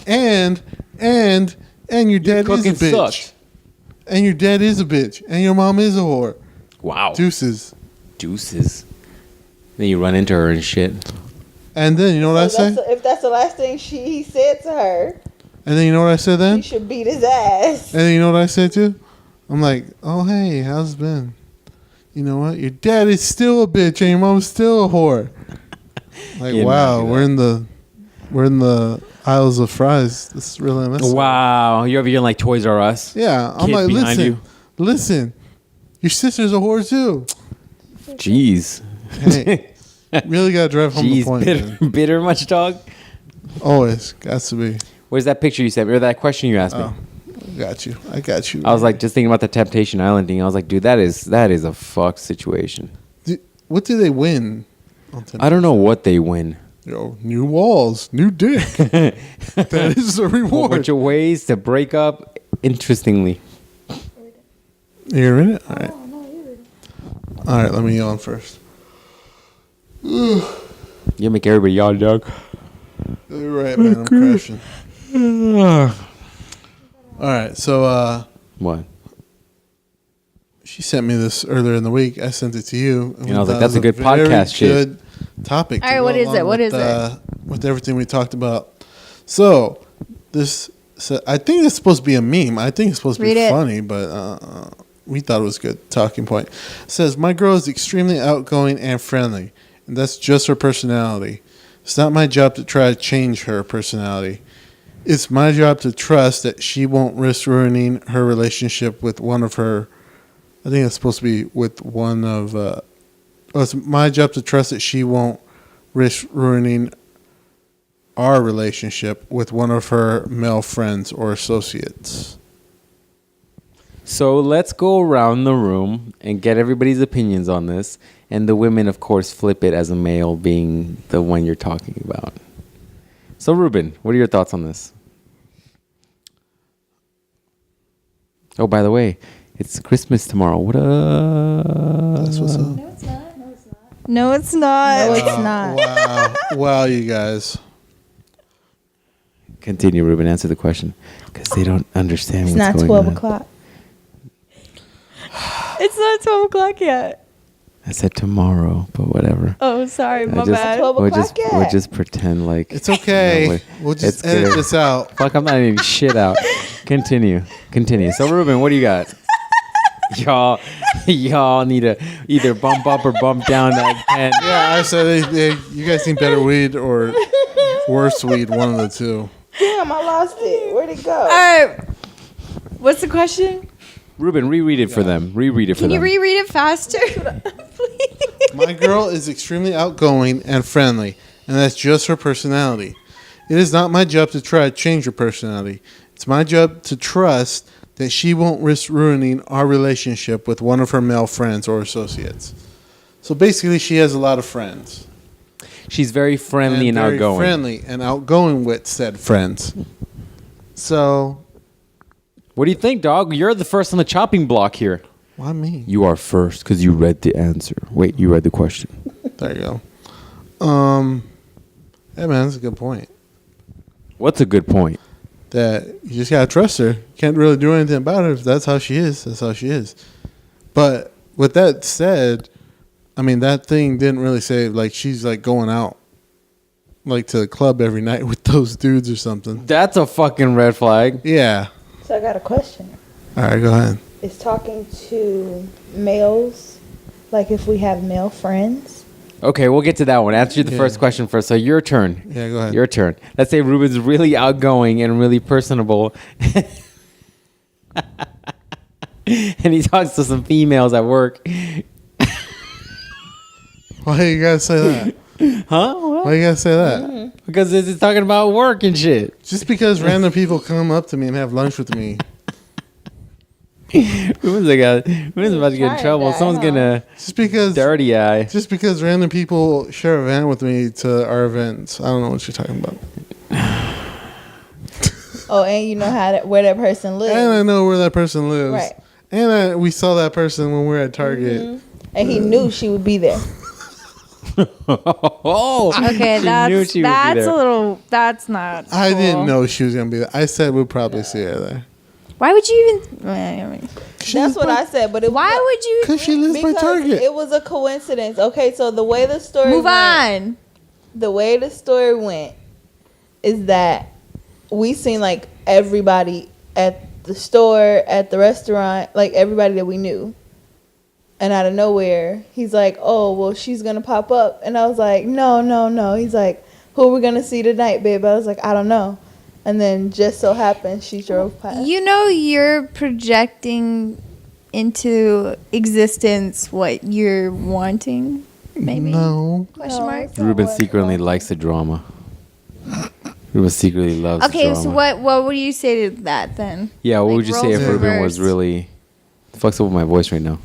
and your dad is a Cooking bitch. sucked. And your dad is a bitch. And your mom is a whore. Wow. Deuces. Deuces. Then you run into her and shit. And then you know what I say? If that's the last thing he said to her, And then you know what I said then? he should beat his ass. And then you know what I said too? I'm like, oh hey, how's it been? You know what? Your dad is still a bitch and your mom's still a whore. Like, Yeah, wow, no, we're in the aisles of fries. This is really messy. Wow. You're over here like Toys R Us. Yeah, I'm Kid like, behind listen, your sister's a whore too. Jeez. Hey, really gotta drive home the Jeez. point. Bitter, Man. bitter much, dog? Always got to be. Where's that picture you sent me? Or that question you asked me? Oh, I got you. I was like, just thinking about the Temptation Island thing. I was like, dude, that is a fucked situation. What do they win? On I don't know what they win. New walls, new dick. That is the A reward. bunch of ways to break up. Interestingly. You're in it? All right. All right, let me yawn first. You make everybody yawn, dog. You're right, man. I'm crashing. All right, so What? she sent me this earlier in the week. I sent it to you. And I was like, that that's a good very podcast shit. Good topic. All right, what is it? What is it? With everything we talked about. So this, I think it's supposed to be a meme. I think it's supposed to Read be it. funny, but we thought it was a good talking point. It says, my girl is extremely outgoing and friendly, and that's just her personality. It's not my job to try to change her personality. It's my job to trust that she won't risk ruining her relationship with one of her. I think it's supposed to be with one of it's my job to trust that she won't risk ruining our relationship with one of her male friends or associates. So let's go around the room and get everybody's opinions on this. And the women, of course, flip it as a male being the one you're talking about. So, Ruben, what are your thoughts on this? Oh, by the way, it's Christmas tomorrow. What up? That's what's up. No, it's not. No, it's not. No, it's not. Wow, you guys. Continue, Ruben. Answer the question. Because they don't understand It's what's not going 12 on. o'clock. It's not 12 o'clock yet. I said tomorrow, but whatever. Oh, sorry. My just- bad. 12 We'll o'clock just, yet. we'll just pretend like... It's okay. No, We'll just it's edit good. this out. Fuck, I'm not editing shit out. Continue. So, Ruben, what do you got? Y'all need to either bump up or bump down that pen. Yeah, I said you guys need better weed or worse weed, one of the two. Damn, I lost it. Where'd it go? All right. What's the question? Ruben, reread it for them. Reread it for Can you them. reread it faster? Please. My girl is extremely outgoing and friendly, and that's just her personality. It is not my job to try to change her personality. It's my job to trust that she won't risk ruining our relationship with one of her male friends or associates. So basically, she has a lot of friends. She's very friendly and very outgoing. friendly and outgoing with said friends. So, What do you think, dog? You're the first on the chopping block here. why me? You are first because you read the answer. Wait, you read the question. There you go. Hey man, that's a good point. What's a good point? That you just gotta trust her. Can't really do anything about her. If that's how she is, that's how she is. But with that said, I mean that thing didn't really say like she's like going out like to the club every night with those dudes or something. That's a fucking red flag. Yeah. So I got a question. All right, go ahead. Is talking to males, like if we have male friends? Okay, we'll get to that one. Answer the Yeah. first question first. So your turn. Yeah, go ahead. Your turn. Let's say Ruben's really outgoing and really personable. And he talks to some females at work. Why you gotta say that? Huh? What? Why you gotta say that? Because it's talking about work and shit. Just because random people come up to me and have lunch with me. Ruben's about to get in Trying trouble. that, Someone's huh? gonna Just because dirty eye. Just because random people share a van with me to our events. I don't know what you're talking about. Oh, and you know where that person lives. And I know where that person lives. Right. And we saw that person when we were at Target. Mm-hmm. And he knew she would be there. Oh, Okay, she knew that's she would be there. a little. That's not. I cool. didn't know she was going to be there. I said we'd probably see her there. Why would you even? That's what I said. But Why would you Because she lives by because Target. it was a coincidence. Okay, so the way the story move went, on? the way the story went is that we seen like everybody at the store, at the restaurant, like everybody that we knew. And out of nowhere, he's like, "Oh, well, she's gonna pop up," and I was like, "No." He's like, "Who are we gonna see tonight, babe?" I was like, "I don't know." And then just so happened she drove past. You know you're projecting into existence what you're wanting. Maybe. No. Question mark. Ruben secretly likes the drama. Ruben secretly loves the Okay, drama. so what would you say to that then? Yeah, what Like would you say if roles Ruben was reversed? really... The fuck's up with my voice right now?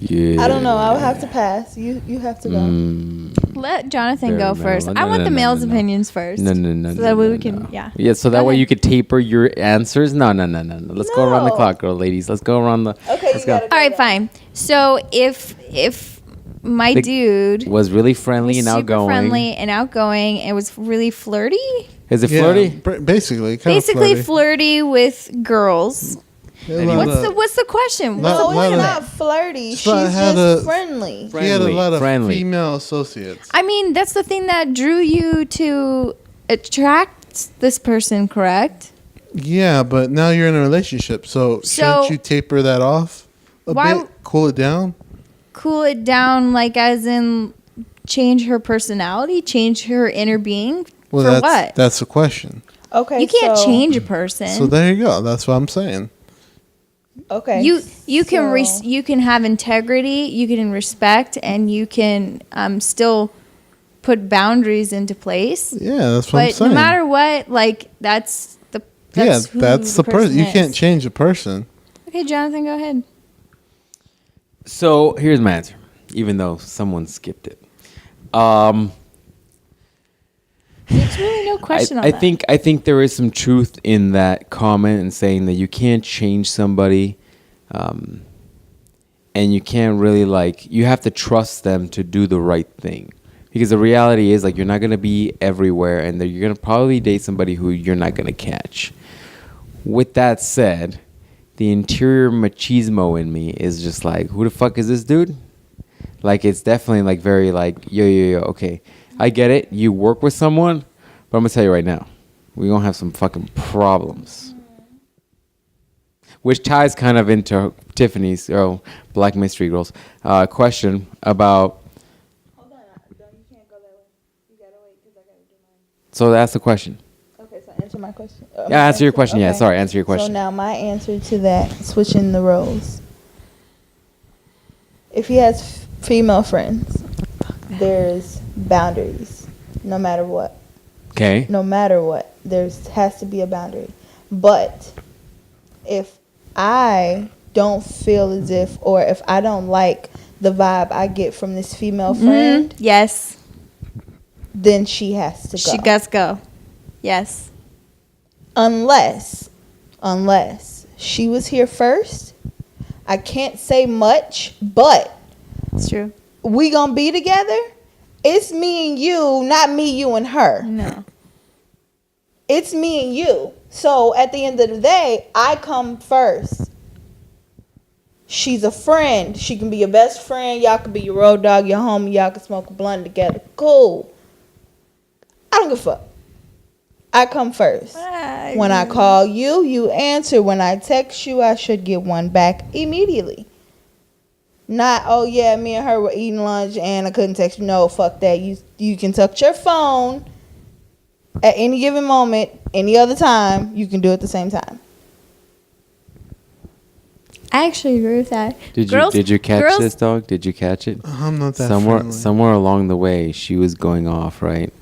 Yeah. I don't know. I would have to pass. You have to go. Let Jonathan Very go mellow. first. No, I want no, the no, male's no, no. opinions first. No. So that way no, we can, no. yeah. Yeah, so that Go way ahead. you could taper your answers. No. Let's go around the No. clock, girl, ladies. Let's go around the... Okay, let's you go. gotta go. All right, fine. So if my The- dude Was really friendly and super outgoing. friendly and outgoing and was really flirty, Is it Yeah, flirty? basically. Kind basically of flirty with girls. What's the question? Lot- No, lot it's of- not flirty. She's But had just a- friendly. He had a lot of Friendly. female associates. I mean, that's the thing that drew you to attract this person, correct? Yeah, but now you're in a relationship, so shouldn't you taper that off a Why- bit? Cool it down? Cool it down, like as in change her personality, change her inner being. Well, for that's what? that's the question. Okay, You can't so change a person. So there you go. That's what I'm saying. Okay. You can have integrity, you can respect, and you can still put boundaries into place. Yeah, that's what I'm But saying. no matter what, like that's the person. You is. can't change a person. Okay, Jonathan, go ahead. So here's my answer, even though someone skipped it. There's really no question on I that. I think there is some truth in that comment and saying that you can't change somebody, and you can't really you have to trust them to do the right thing, because the reality is you're not gonna be everywhere, and that you're gonna probably date somebody who you're not gonna catch. With that said, the interior machismo in me is just who the fuck is this dude? It's definitely very yo, okay. I get it. You work with someone, but I'm going to tell you right now, we're going to have some fucking problems. Which ties kind of into Tiffany's, Black Mystery Girls, question about... Hold on. You can't go that way. You got to wait because I got to do mine. So that's the question. Okay, so answer my question. Yeah, answer your question. Okay. Yeah, sorry, answer your question. So now my answer to that, switching the roles. If he has female friends, there's boundaries, no matter what. Okay. No matter what, has to be a boundary. But if I don't feel as if, or if I don't like the vibe I get from this female friend, Yes. then she has to go. She got to go. Yes. Unless she was here first. I can't say much, but It's true. we gonna be together. It's me and you, not me, you, and her. No. It's me and you. So at the end of the day, I come first. She's a friend. She can be your best friend. Y'all can be your road dog, your homie. Y'all can smoke a blunt together. Cool. I don't give a fuck. I come first. When I call you, you answer. When I text you, I should get one back immediately. Not, oh yeah, me and her were eating lunch and I couldn't text you. No, fuck that. You can touch your phone at any given moment, any other time. You can do it at the same time. I actually agree with that. Did you catch this, dog? Did you catch it? I'm not that Somewhere friendly. along the way, she was going off, right?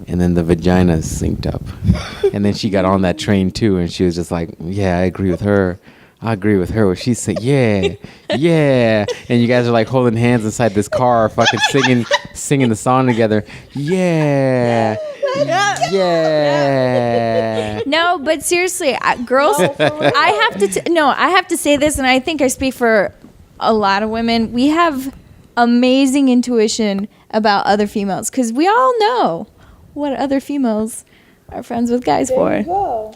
And then the vagina synced up. And then she got on that train too, and she was just like, yeah, I agree with her. I agree with her. What she said, yeah, yeah. And you guys are holding hands inside this car, fucking singing the song together. Yeah, yeah. No, but seriously, girls, I have to say this, and I think I speak for a lot of women. We have amazing intuition about other females because we all know what other females are friends with guys for. You go.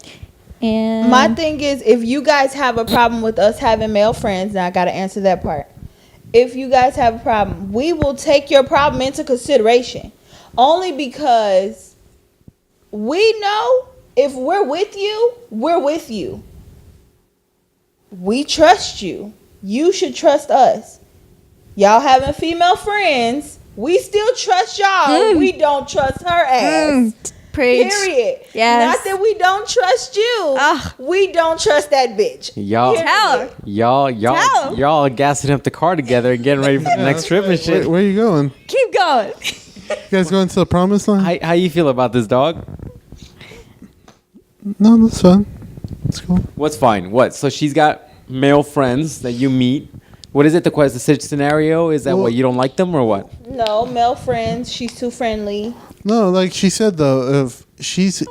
And My thing is, if you guys have a problem with us having male friends, now I got to answer that part. If you guys have a problem, we will take your problem into consideration. Only because we know if we're with you, we're with you. We trust you. You should trust us. Y'all having female friends, we still trust y'all. We don't trust her ass. preach. Period. Yes. Not that we don't trust you. Ugh. We don't trust that bitch. Y'all, Tell her. y'all are gassing up the car together and getting ready for the next trip and shit. Where you going? Keep going. You guys going to the promised land? How you feel about this, dog? No, that's fine. That's cool. What's fine? What? So she's got male friends that you meet. What is it? The scenario is that Well- what, you don't like them or what? No, male friends. She's too friendly. No, like she said though, if she's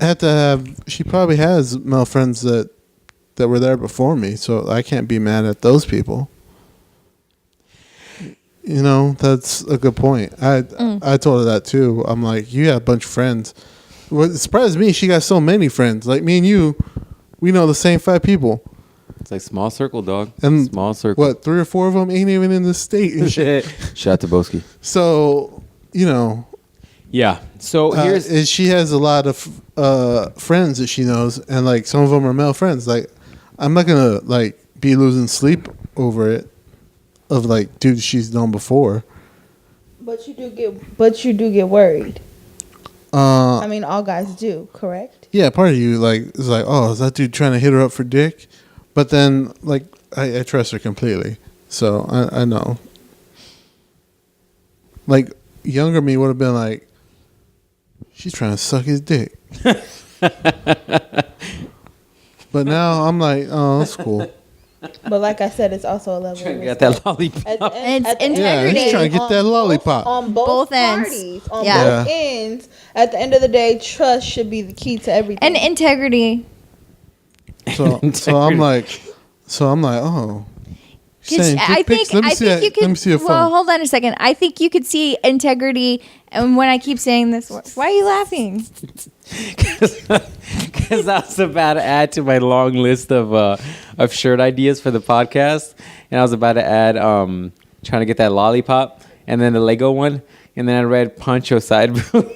had to have, she probably has male friends that were there before me, so I can't be mad at those people. You know, that's a good point. I told her that too. I'm like, you got a bunch of friends. What surprised me, she got so many friends. Like me and you, we know the same 5 people. It's like small circle, dog. And Small circle. What, 3 or 4 of them ain't even in the state and shit. Shout out to Boski. So, you know, Yeah. So here's and she has a lot of friends that she knows, and like some of them are male friends. Like, I'm not gonna like be losing sleep over it. Of like dudes she's known before. But you do get worried. I mean, all guys do, correct? Yeah, part of you like is like, oh, is that dude trying to hit her up for dick? But then like I trust her completely, so I know. Like younger me would have been like, she's trying to suck his dick. But now I'm like, oh, that's cool. But like I said, it's also a level. Trying of to get that respect. lollipop. It's at the end of the Yeah, he's day, trying to get that lollipop. on both ends. parties, on Yeah. both ends. At the end of the day, trust should be the key to everything. And integrity. So I'm like, oh. Because I think you could. Let me see a phone. Well, hold on a second. I think you could see integrity. And when I keep saying this, why are you laughing? Because I was about to add to my long list of shirt ideas for the podcast, and I was about to add trying to get that lollipop, and then the Lego one, and then I read Poncho side boob.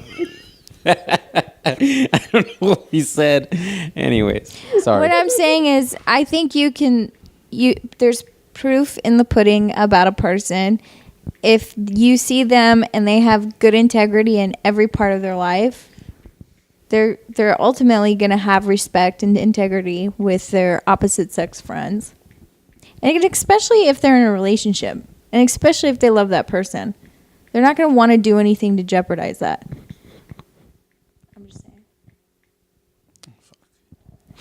I don't know what he said. Anyways, sorry. What I'm saying is, I think you can. There's proof in the pudding about a person. If you see them and they have good integrity in every part of their life, they're ultimately going to have respect and integrity with their opposite sex friends. And especially if they're in a relationship, and especially if they love that person, they're not going to want to do anything to jeopardize that. I'm just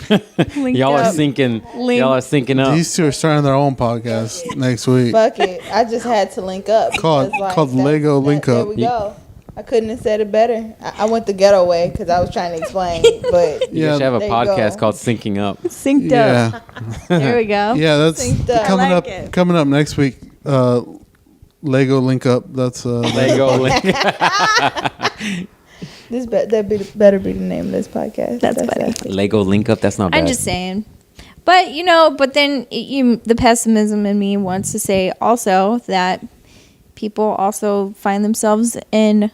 saying. Y'all are sinking. Y'all are sinking up. These two are starting their own podcast next week. Fuck it. I just had to link up. Called Lego Link Up. There we go. I couldn't have said it better. I went the ghetto way because I was trying to explain. But You should have a there you podcast go. called Syncing Up. Synced Yeah, up. There we go. yeah. That's Synced up. coming I up. like it. Coming up next week. Lego Link Up. That's Lego Link. This better be the name of this podcast. That's funny. Lego Link Up. That's not bad. I'm just saying. But, but then the pessimism in me wants to say also that people also find themselves in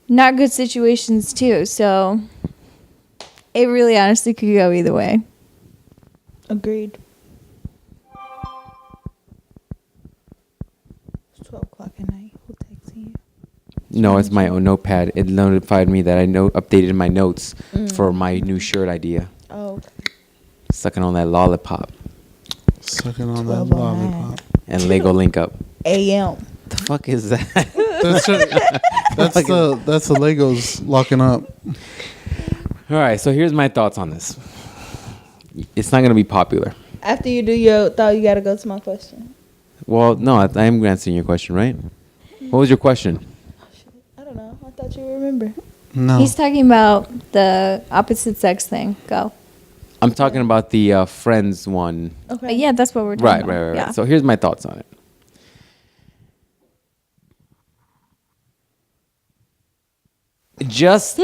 not good situations too. So it really honestly could go either way. Agreed. It's 12 o'clock at night. Who texting you? No, it's my own notepad. It notified me that I updated my notes for my new shirt idea. Oh, okay. Sucking on that lollipop sucking on that 12:09. lollipop. and Lego Link Up. A.M. The fuck is that? That's the Legos locking up. All right, so here's my thoughts on this. It's not going to be popular. After you do your thought, you got to go to my question. Well, no, I am answering your question, right? What was your question? I don't know. I thought you would remember. No. He's talking about the opposite sex thing. Go. I'm talking about the Friends one. Okay. Yeah, that's what we're talking Right. about. Yeah. So here's my thoughts on it. Just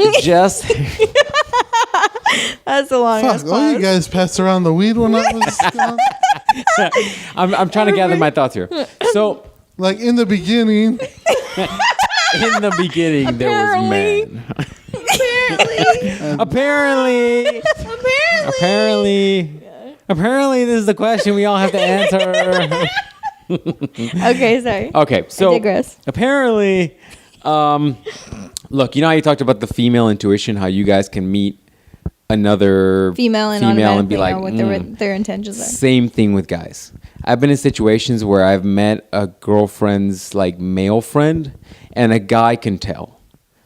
That's a long Fuck! Oh, you guys passed around the weed when I was gone? I'm trying to gather my thoughts here. So Like in the beginning. in the beginning there was man. Apparently this is the question we all have to answer. Okay, sorry. Okay, so I digress. apparently, look, you know how you talked about the female intuition, how you guys can meet another Female and be like, what their intentions are. Same thing with guys. I've been in situations where I've met a girlfriend's like male friend, and a guy can tell.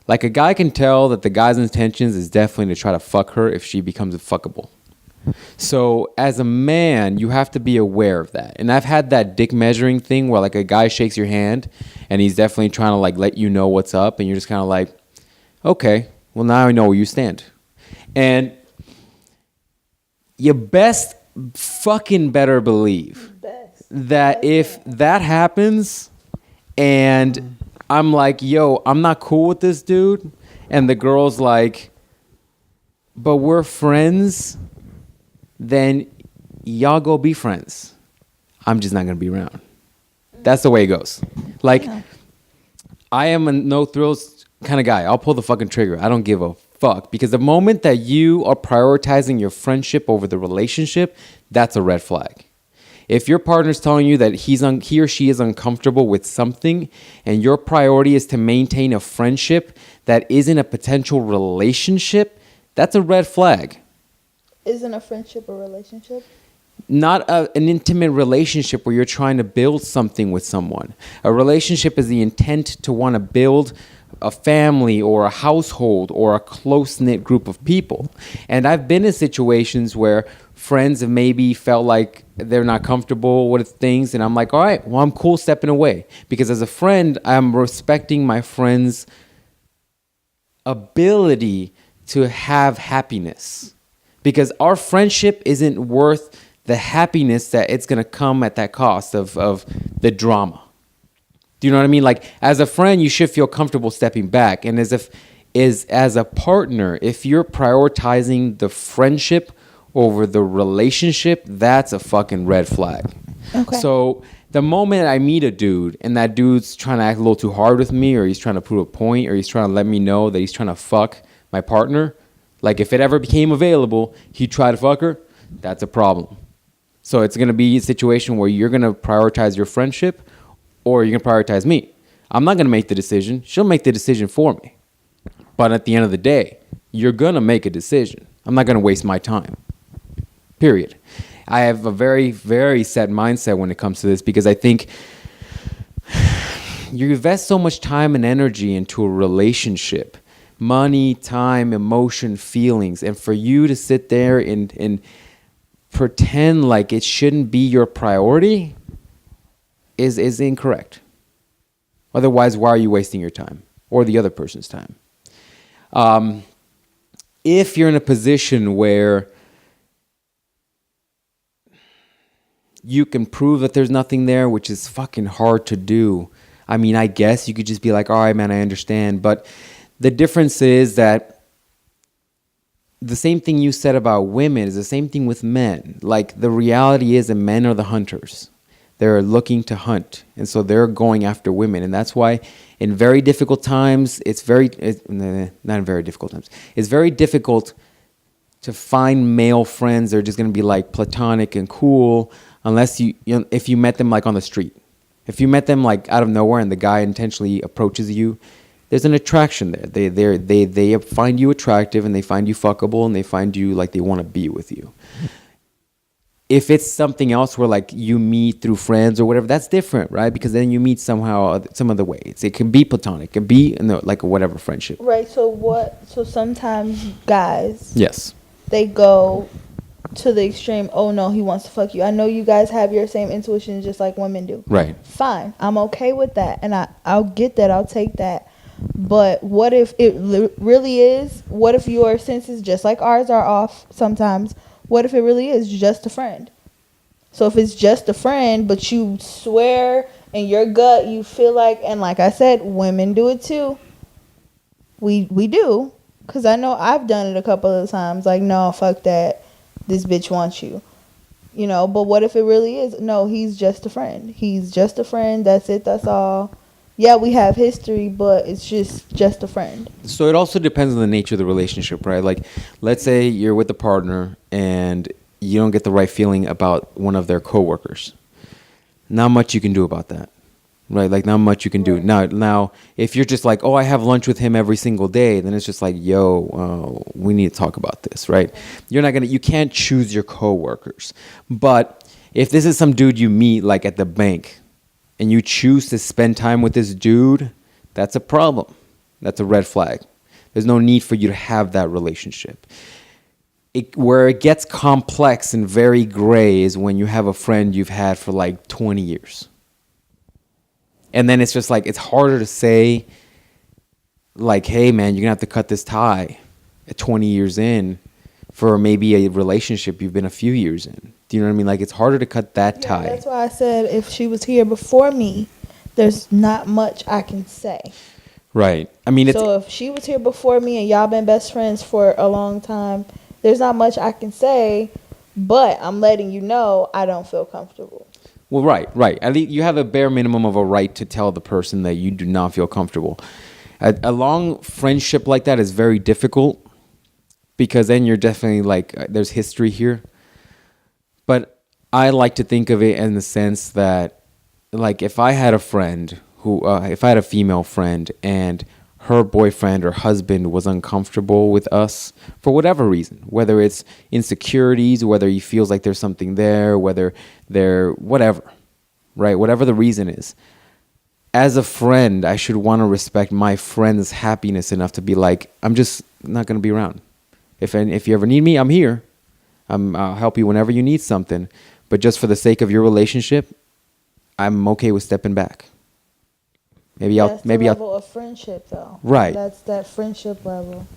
Like a guy can tell that the guy's intentions is definitely to try to fuck her if she becomes fuckable. So as a man, you have to be aware of that. And I've had that dick measuring thing where like a guy shakes your hand and he's definitely trying to like let you know what's up, and you're just kind of like, okay, well now I know where you stand. And you best fucking better believe that if that happens and I'm like, yo, I'm not cool with this dude, and the girl's like, but we're friends, then y'all go be friends. I'm just not going to be around. That's the way it goes. Like, I am a no thrills kind of guy. I'll pull the fucking trigger. I don't give a fuck. Because the moment that you are prioritizing your friendship over the relationship, that's a red flag. If your partner's telling you that he or she is uncomfortable with something, and your priority is to maintain a friendship that isn't a potential relationship, that's a red flag. Isn't a friendship a relationship? Not an intimate relationship where you're trying to build something with someone. A relationship is the intent to want to build a family or a household or a close-knit group of people. And I've been in situations where friends have maybe felt like they're not comfortable with things, and I'm like, all right, well, I'm cool stepping away. Because as a friend, I'm respecting my friend's ability to have happiness. Because our friendship isn't worth the happiness that it's going to come at that cost of the drama. Do you know what I mean? Like, as a friend, you should feel comfortable stepping back. And as a partner, if you're prioritizing the friendship over the relationship, that's a fucking red flag. Okay. So the moment I meet a dude and that dude's trying to act a little too hard with me, or he's trying to prove a point, or he's trying to let me know that he's trying to fuck my partner, like if it ever became available, he'd try to fuck her, that's a problem. So it's going to be a situation where you're going to prioritize your friendship, or you're going to prioritize me. I'm not going to make the decision. She'll make the decision for me. But at the end of the day, you're going to make a decision. I'm not going to waste my time. Period. I have a very, very set mindset when it comes to this, because I think you invest so much time and energy into a relationship. Money, time, emotion, feelings. And for you to sit there and pretend like it shouldn't be your priority is incorrect. Otherwise, why are you wasting your time or the other person's time? If you're in a position where you can prove that there's nothing there, which is fucking hard to do. I mean, I guess you could just be like, all right, man, I understand. But the difference is that the same thing you said about women is the same thing with men. Like, the reality is that men are the hunters. They're looking to hunt. And so they're going after women. And that's why in very difficult times, not in very difficult times, it's very difficult to find male friends that are just going to be like platonic and cool, unless if you met them like on the street. If you met them like out of nowhere and the guy intentionally approaches you, there's an attraction there. They find you attractive, and they find you fuckable, and they find you like they want to be with you. If it's something else where like you meet through friends or whatever, that's different, right? Because then you meet somehow some other ways. It can be platonic, it can be like a whatever friendship. Right. So sometimes guys, Yes, they go to the extreme. Oh no, he wants to fuck you. I know you guys have your same intuition just like women do. right. Fine, I'm okay with that, and I'll get that. I'll take that. But what if it really is? What if your senses, just like ours, are off sometimes? What if it really is just a friend? So if it's just a friend, but you swear in your gut, you feel like, and like I said, women do it too. We do, because I know I've done it a couple of times. Like, no, fuck that. This bitch wants you. You know, but what if it really is? No, he's just a friend. He's just a friend. That's it. That's all. Yeah, we have history, but it's just a friend. So it also depends on the nature of the relationship, right? Like, let's say you're with a partner and you don't get the right feeling about one of their coworkers. Not much you can do about that, right? Like, not much you can do. Now, if you're just like, oh, I have lunch with him every single day, then it's just like, yo, we need to talk about this, right? You can't choose your coworkers. But if this is some dude you meet like at the bank, and you choose to spend time with this dude, that's a problem. That's a red flag. There's no need for you to have that relationship. Where it gets complex and very gray is when you have a friend you've had for like 20 years. And then it's just like, it's harder to say, like, hey, man, you're going to have to cut this tie at 20 years in for maybe a relationship you've been a few years in. Do you know what I mean? Like, it's harder to cut that tie. That's why I said if she was here before me, there's not much I can say. Right. I mean, so if she was here before me and y'all been best friends for a long time, there's not much I can say, but I'm letting you know I don't feel comfortable. Well, right. At least you have a bare minimum of a right to tell the person that you do not feel comfortable. A long friendship like that is very difficult, because then you're definitely like, there's history here. But I like to think of it in the sense that, like, if I had a friend if I had a female friend and her boyfriend or husband was uncomfortable with us for whatever reason, whether it's insecurities, whether he feels like there's something there, whether they're whatever, right? Whatever the reason is. As a friend, I should want to respect my friend's happiness enough to be like, I'm just not going to be around. If you ever need me, I'm here. I'll help you whenever you need something. But just for the sake of your relationship, I'm okay with stepping back. Maybe That's the level of friendship, though. Right. That's that friendship level,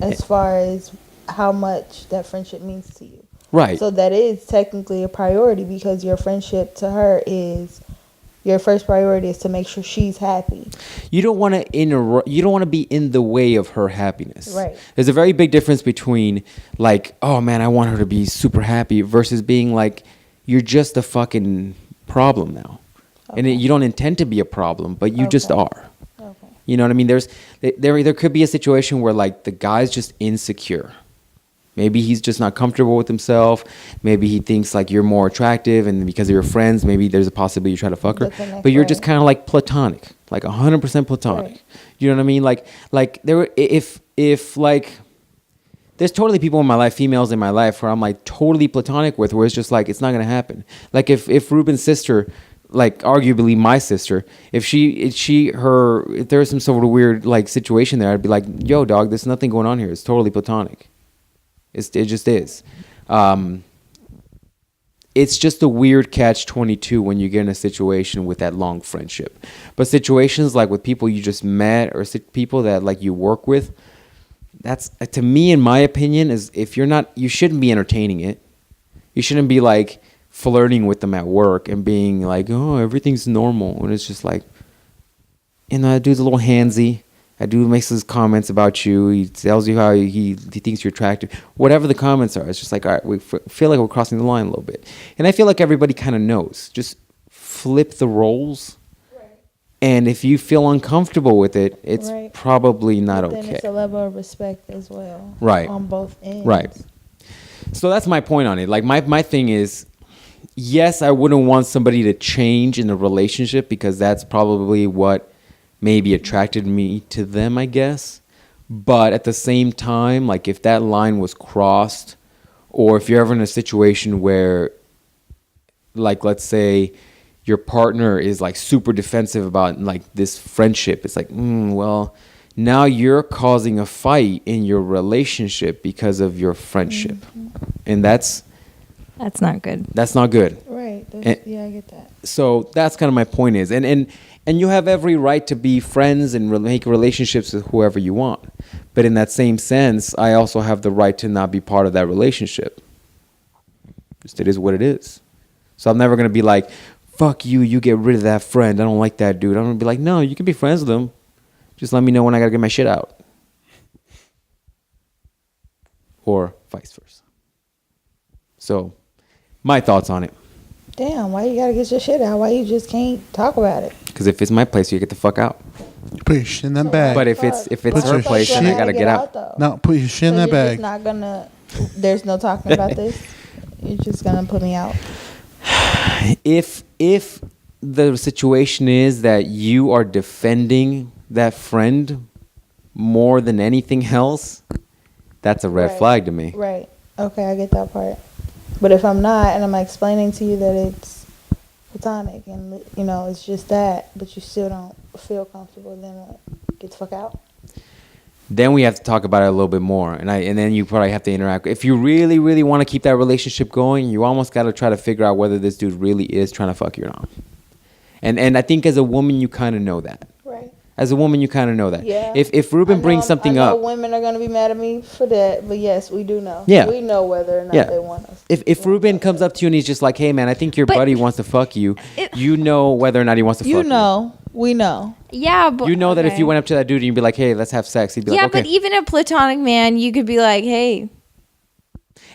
as far as how much that friendship means to you. Right. So that is technically a priority because your friendship to her is your first priority is to make sure she's happy. You don't want to be in the way of her happiness. Right. There's a very big difference between like, oh man, I want her to be super happy versus being like, you're just a fucking problem now. Okay. And you don't intend to be a problem, but you just are. Okay. You know what I mean? There could be a situation where like the guy's just insecure. Maybe he's just not comfortable with himself. Maybe he thinks like you're more attractive, and because of your friends, maybe there's a possibility you try to fuck her. But you're just kind of like platonic, like 100% platonic. Right. You know what I mean? Like if like there's totally people in my life, females in my life, where I'm like totally platonic with, where it's just like it's not gonna happen. Like if Ruben's sister, like arguably my sister, if there was some sort of weird like situation there, I'd be like, yo, dog, there's nothing going on here. It's totally platonic. It just is. It's just a weird catch-22 when you get in a situation with that long friendship. But situations like with people you just met or people that like you work with, that's, to me, in my opinion, is if you're not, you shouldn't be entertaining it. You shouldn't be like flirting with them at work and being like, oh, everything's normal. And it's just like, you know, that dude's a little handsy. That dude makes his comments about you. He tells you how he thinks you're attractive. Whatever the comments are, it's just like, all right, we feel like we're crossing the line a little bit. And I feel like everybody kind of knows. Just flip the roles. Right. And if you feel uncomfortable with it, it's probably not okay. Then it's a level of respect as well. Right. On both ends. Right. So that's my point on it. Like my thing is, yes, I wouldn't want somebody to change in a relationship because that's probably what maybe attracted me to them, I guess. But at the same time, like if that line was crossed, or if you're ever in a situation where, like, let's say your partner is like super defensive about like this friendship, it's like, well, now you're causing a fight in your relationship because of your friendship. Mm-hmm. And that's not good. That's not good. Right. Yeah, I get that. So that's kind of my point is. And you have every right to be friends and make relationships with whoever you want. But in that same sense, I also have the right to not be part of that relationship. Just it is what it is. So I'm never going to be like, fuck you, you get rid of that friend. I don't like that dude. I'm going to be like, no, you can be friends with him. Just let me know when I got to get my shit out. Or vice versa. So my thoughts on it. Damn, why you gotta get your shit out? Why you just can't talk about it? Because if it's my place, you get the fuck out. Put your shit in that bag. But if it's her place, then I gotta get out. No, put your shit in that bag. Just not gonna. There's no talking about this. You're just gonna put me out. If the situation is that you are defending that friend more than anything else, that's a red flag to me. Right. Okay, I get that part. But if I'm not, and I'm explaining to you that it's platonic, and you know it's just that, but you still don't feel comfortable, then what? Get the fuck out. Then we have to talk about it a little bit more, and then you probably have to interact. If you really, really want to keep that relationship going, you almost got to try to figure out whether this dude really is trying to fuck you or not. And I think as a woman, you kind of know that. Right. As a woman, you kind of know that. Yeah. If Ruben brings something up, women are gonna be mad at me for that, but yes, we do know. Yeah. We know whether or not they want us. If Ruben comes up to you and he's just like, "Hey, man, I think your buddy wants to fuck you," you know whether or not he wants to fuck you. You know, we know. Yeah, but you know that if you went up to that dude and you'd be like, "Hey, let's have sex," he'd be like, "Okay." Yeah, but even a platonic man, you could be like, "Hey."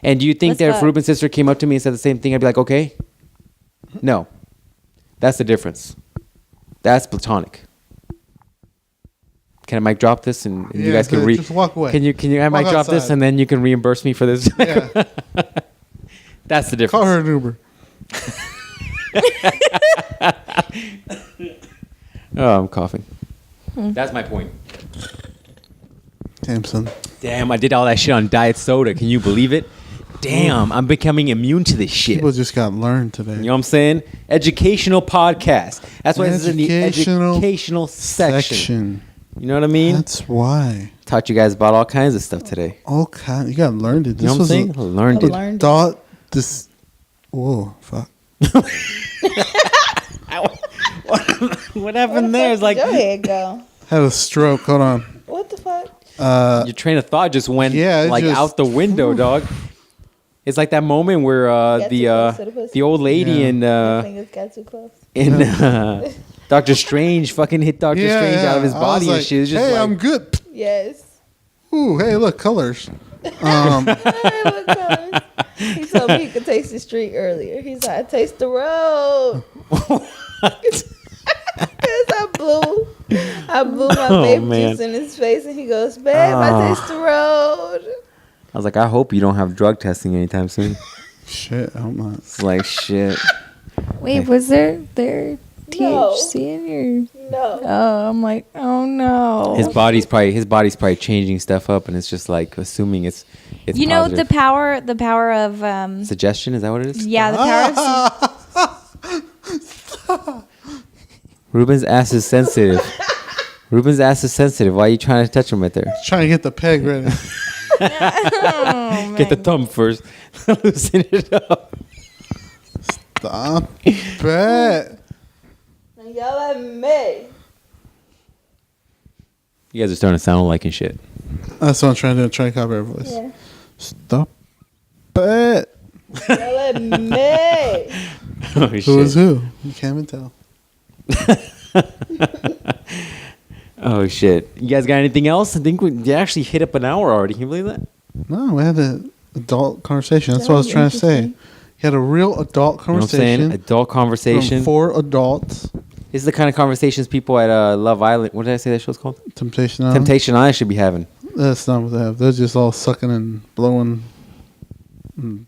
And do you think that if Ruben's sister came up to me and said the same thing, I'd be like, "Okay"? No, that's the difference. That's platonic. Can I mic drop this and you guys can just walk away. Can you mic drop this and then you can reimburse me for this? Yeah. That's the difference. Call her an Uber. Oh, I'm coughing. That's my point. Damn, son. Damn, I did all that shit on diet soda. Can you believe it? Damn, I'm becoming immune to this shit. People just got learned today. You know what I'm saying? Educational podcast. That's why this is in the educational section. You know what I mean? That's why. Taught you guys about all kinds of stuff today. All kind. You got learned it. You know what I'm saying? Learned it. Thought this. Whoa, fuck. What happened there? It's like your head go. Had a stroke. Hold on. What the fuck? Your train of thought just went like just, out the window, dog. It's like that moment where the old lady Fingers got too close. in Doctor Strange fucking hit Doctor Strange out of his body and shit. It's just hey, like, I'm good. Yes. Ooh, hey, look, colors. He told me he could taste the street earlier. He's like, I taste the road. Because I blew my vape juice in his face, and he goes, babe, I taste the road. I was like, I hope you don't have drug testing anytime soon. Shit, I hope not. It's like shit. Wait, was there THC No. in your? No. Oh, I'm like, oh no. His body's probably changing stuff up, and it's just like assuming it's You know positive. the power of Suggestion, is that what it is? yeah, the power of Ruben's ass is sensitive. Ruben's ass is sensitive. Why are you trying to touch him right there? Trying to get the peg ready. oh, Get the man. thumb first. Loosen it up. Stop it. Y'all at me. You guys are starting to sound alike and shit. That's what I'm trying to do. Try to copy her voice. Yeah. Stop it. Y'all at me. Oh, Who is who? You can't even tell. Oh shit! You guys got anything else? I think we actually hit up an hour already. Can you believe that? No, we had an adult conversation. That's what I was trying to say. You had a real adult You know what I'm conversation. saying? Adult conversation. From 4 adults. This is the kind of conversations people at Love Island. What did I say that show's called? Temptation Island. Temptation Island should be having. That's not what they have. They're just all sucking and blowing and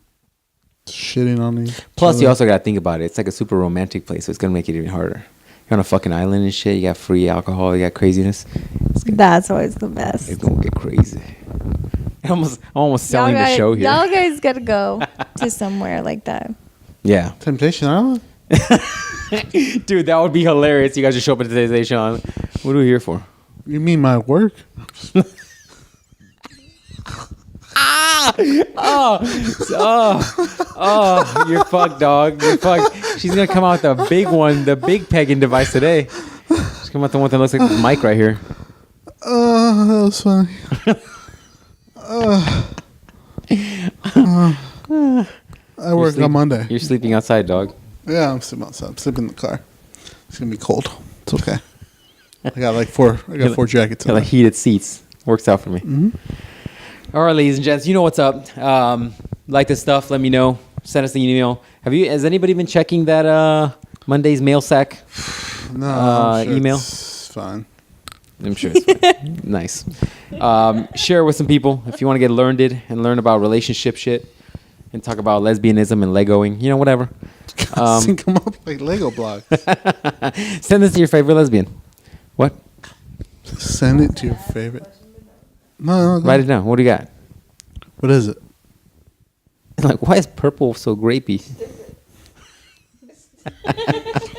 shitting on each Plus, other. you also got to think about it. It's like a super romantic place, so it's gonna make it even harder. You're on a fucking island and shit. You got free alcohol. You got craziness. That's always the best. It's gonna get crazy. I'm almost selling the show here. Y'all guys gotta go to somewhere like that. Yeah, Temptation Island? dude, that would be hilarious. You guys just show up at today's Temptation Island. What are we here for? You mean my work? Oh, you're fucked, dog. You're fucked. She's gonna come out with the big one, the big pegging device today. She's coming out the one that looks like this mic right here. Oh, that was funny. I work on Monday. You're sleeping outside, dog. Yeah, I'm sleeping outside. I'm sleeping in the car. It's gonna be cold. It's okay. I got like 4 jackets. Got like heated seats. Works out for me. Mm-hmm. All right, ladies and gents, you know what's up. Like this stuff, let me know. Send us an email. Has anybody been checking that Monday's mail sack? No, I'm sure email? It's fine. I'm sure it's fine. Nice. Share with some people if you want to get learned and learn about relationship shit and talk about lesbianism and Legoing, you know, whatever. Sync them up like Lego blocks. Send this to your favorite lesbian. What? Send it to your favorite. No, go Write it down. What do you got? What is it? Like, why is purple so grapey?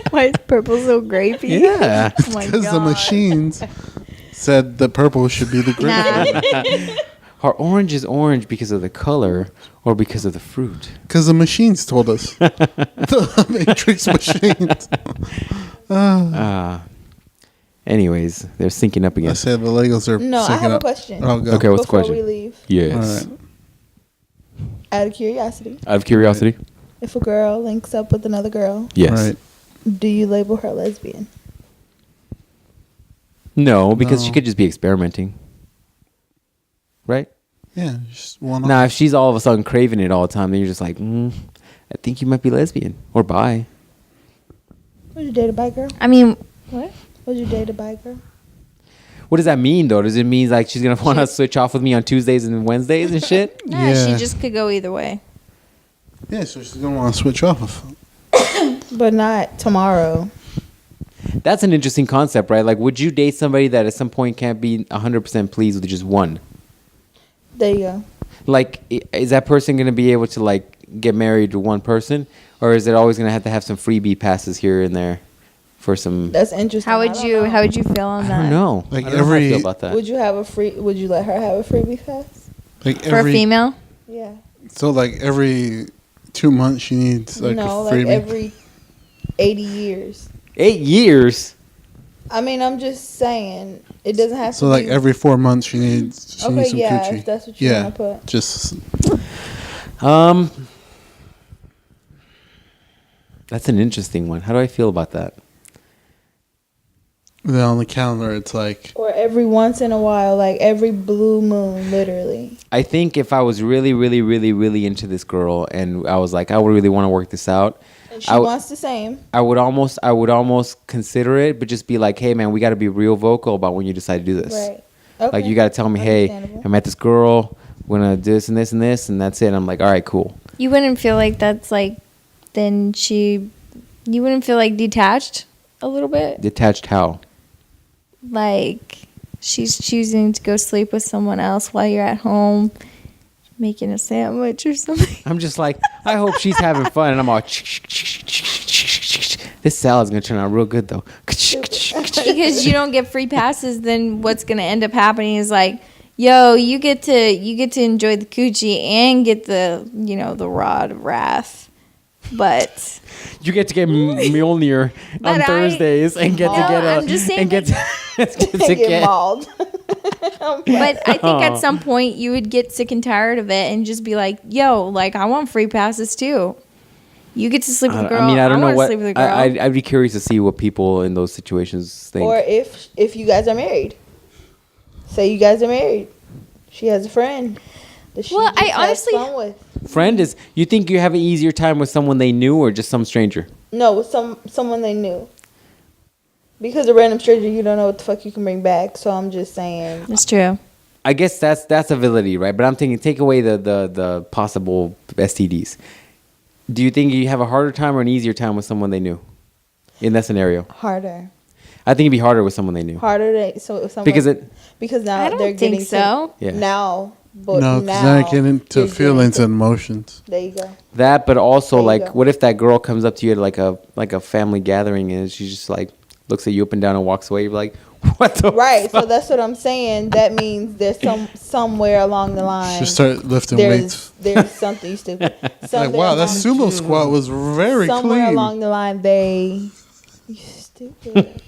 Why is purple so grapey? Yeah. Oh my Because the God. machines said the purple should be the grape. Nah. Are oranges orange because of the color or because of the fruit? Because the machines told us. The Matrix machines. Anyways, they're syncing up I again. said the Legos are No, I syncing have a up. question. Oh, go. Okay, what's the Before question? we leave, Yes. All right. out of curiosity, Out of curiosity? if a girl links up with another girl, Yes. Right. do you label her lesbian? No, because No. she could just be experimenting. Right? Yeah, just one Now, if she's all of a sudden craving it all the time, then you're just like, I think you might be lesbian or bi. Would you date a bi girl? I mean, What? Would you date a bi girl? What does that mean, though? Does it mean like she's going to want to switch off with me on Tuesdays and Wednesdays and shit? nah, Yeah. she just could go either way. Yeah, so she's going to want to switch off. But not tomorrow. That's an interesting concept, right? Like, would you date somebody that at some point can't be 100% pleased with just one? There you go. Like, is that person going to be able to, like, get married to one person? Or is it always going to have some freebie passes here and there for some... That's interesting. How would you feel on that? I don't know. Like I don't know how I feel about that. Would you let her have a freebie pass? Like For a female? Yeah. So like every 2 months she needs like a freebie. like every 80 years. 8 years? I mean, I'm just saying it doesn't have to. So like be, every 4 months she needs some yeah, coochie. if that's what you want to put. Just That's an interesting one. How do I feel about that? then on the calendar it's like Or every once in a while, like every blue moon, literally. I think if I was really, really, really, really into this girl and I was like, I would really want to work this out, And she wants the same. I would almost consider it, but just be like, hey man, we got to be real vocal about when you decide to do this. Right. Okay. Like you got to tell me, hey, Understandable. I met this girl, we're gonna do this and this and this, and that's it. And I'm like, all right, cool. You wouldn't feel like that's like, you wouldn't feel like detached a little bit? Detached how? Like she's choosing to go sleep with someone else while you're at home making a sandwich or something. I'm just like, I hope she's having fun, and I'm all. This salad's gonna turn out real good though. Because you don't get free passes, then what's gonna end up happening is like, yo, you get to enjoy the coochie and get the the rod of wrath, but You get to get Mjolnir on But Thursdays and get to No, get I'm just saying, and get to Get mauled. But I think at some point you would get sick and tired of it and just be like, yo, like I want free passes too. You get to sleep with a girl. I mean, I don't know wanna what. Sleep with a girl. I'd be curious to see what people in those situations think. Or if you guys are married. Say you guys are married. She has a friend that she Well, just I has honestly- fun with. Friend is, you think you have an easier time with someone they knew or just some stranger? No, with someone they knew. Because a random stranger, you don't know what the fuck you can bring back. So I'm just saying. That's true. I guess that's a validity, right? But I'm thinking, take away the possible STDs. Do you think you have a harder time or an easier time with someone they knew in that scenario? Harder. I think it'd be harder with someone they knew. Harder to so if someone, because now I don't they're think getting so. Yeah. now. But no, because now then I get into you're feelings getting and emotions. There you go. that, but also There you like, go. what if that girl comes up to you at like a family gathering and she just like looks at you up and down and walks away? You're like, what the Right. So fuck? that's what I'm saying. That means there's somewhere along the line. Just start lifting weights. There's something you stupid. Like, wow, that sumo squat was very somewhere clean. along the line you stupid.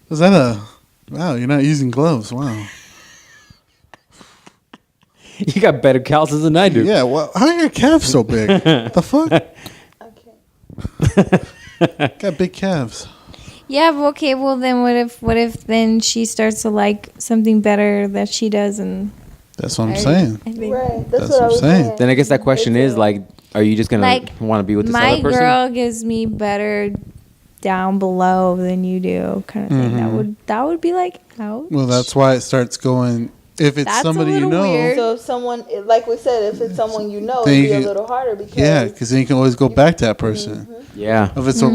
Was that wow, you're not using gloves. Wow. You got better calluses than I do. Yeah, well, how are your calves so big? The fuck? Okay. Got big calves. Yeah, but okay, well then what if then she starts to like something better that she does and That's what I'm saying. I think Right. That's That's what I what was I'm saying. saying. Then I guess that question is like, are you just gonna Like, want to be with this my other person? girl gives me better down below than you do kind of thing. That would be like ouch. Well, that's why it starts going. If it's That's a somebody you little know, weird. So if someone, like we said, if it's someone you know, Then it'd you be a can- little harder because yeah, because then you can always go back to that person. Yeah. If it's a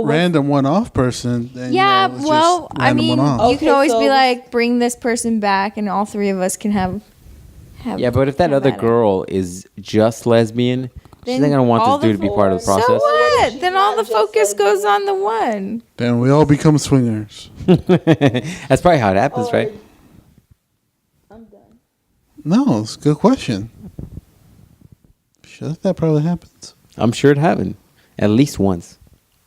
random one-off person, then Yeah, it's well, just I random mean, one-off. you could Okay, always so- be like, bring this person back, and all three of us can have. Yeah, but if that have other at it. girl is just lesbian, she's Then not gonna want all this dude to the be part of the four- process. So What if what? she's Then all not the just focus goes lesbian? on the one. Then we all become swingers. That's probably how it happens, Or- right? I'm done. No, it's a good question. Sure, that probably happens. I'm sure it happened at least once.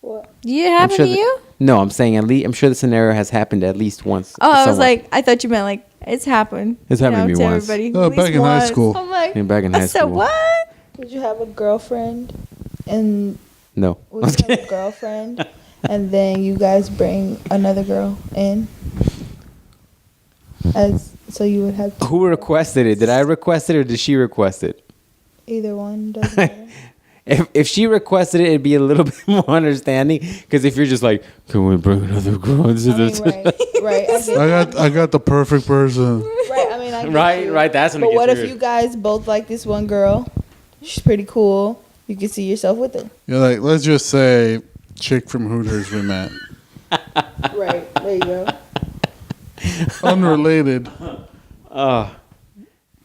What? Did it happen sure to that- you? No, I'm saying at least. I'm sure the scenario has happened at least once. Oh, to I was someone. like, I thought you meant like it's happened. It's happened to me once. Everybody, Oh, at least back in high once. school. I'm like, Yeah, back in high I said, school. what? Would you have a girlfriend and no. would you have a girlfriend and then you guys bring another girl in? So you would have Who requested it? Did I request it or did she request it? either one, doesn't matter. If she requested it, it'd be a little bit more understanding. Because if you're just like, can we bring another girl into I mean, this? right. I got the perfect person. Right. I get Right, you. right, that's when it But gets what if weird. you guys both like this one girl? She's pretty cool. you can see yourself with it. You're like, let's just say, chick from Hooters we met. Right. There you go. Unrelated.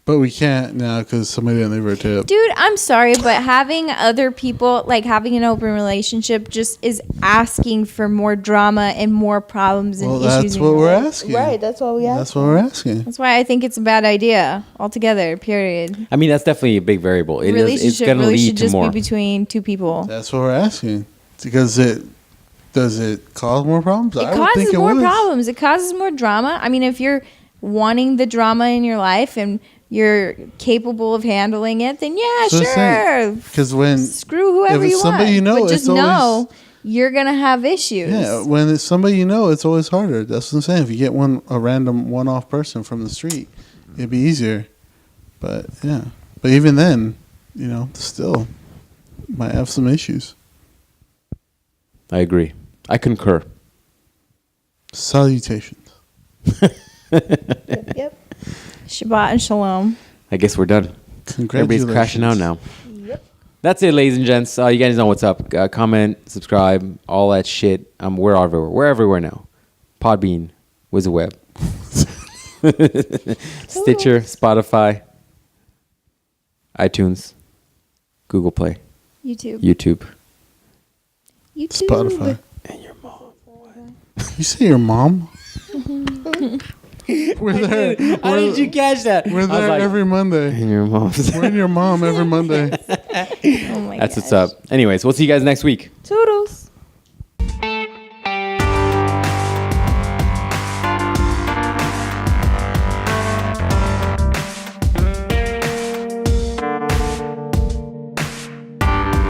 But we can't now because somebody didn't leave her a tip. Dude, I'm sorry, but having other people, like having an open relationship, just is asking for more drama and more problems and issues. That's in what your we're life. asking. Right. That's what we asked. That's what we're asking. That's why I think it's a bad idea altogether. Period. I mean, that's definitely a big variable. It's Relationship going to really lead should to just more. be between two people. That's what we're asking. Because does it cause more problems? It I would think causes more would. problems. It causes more drama. I mean, if you're wanting the drama in your life and you're capable of handling it, then yeah, sure. Because when Screw whoever if it's you want. somebody you know, but just it's always, know you're gonna have issues. Yeah, when it's somebody you know, it's always harder. That's what I'm saying. If you get a random one-off person from the street, it'd be easier. But yeah, but even then, still might have some issues. I agree. I concur. Salutations. Yep. Shabbat and shalom. I guess we're done. Congratulations. Everybody's crashing out now. Yep. That's it, ladies and gents. You guys know what's up. Comment, subscribe, all that shit. We're everywhere. We're everywhere now. Podbean, WizardWeb, Stitcher, Spotify, iTunes, Google Play, YouTube. Spotify. And your mom. You say your mom? We're there. How did you catch that? We're there every Monday. And your mom's. We're in your mom every Monday. Oh my That's what's up. Anyways, we'll see you guys next week. Toodles.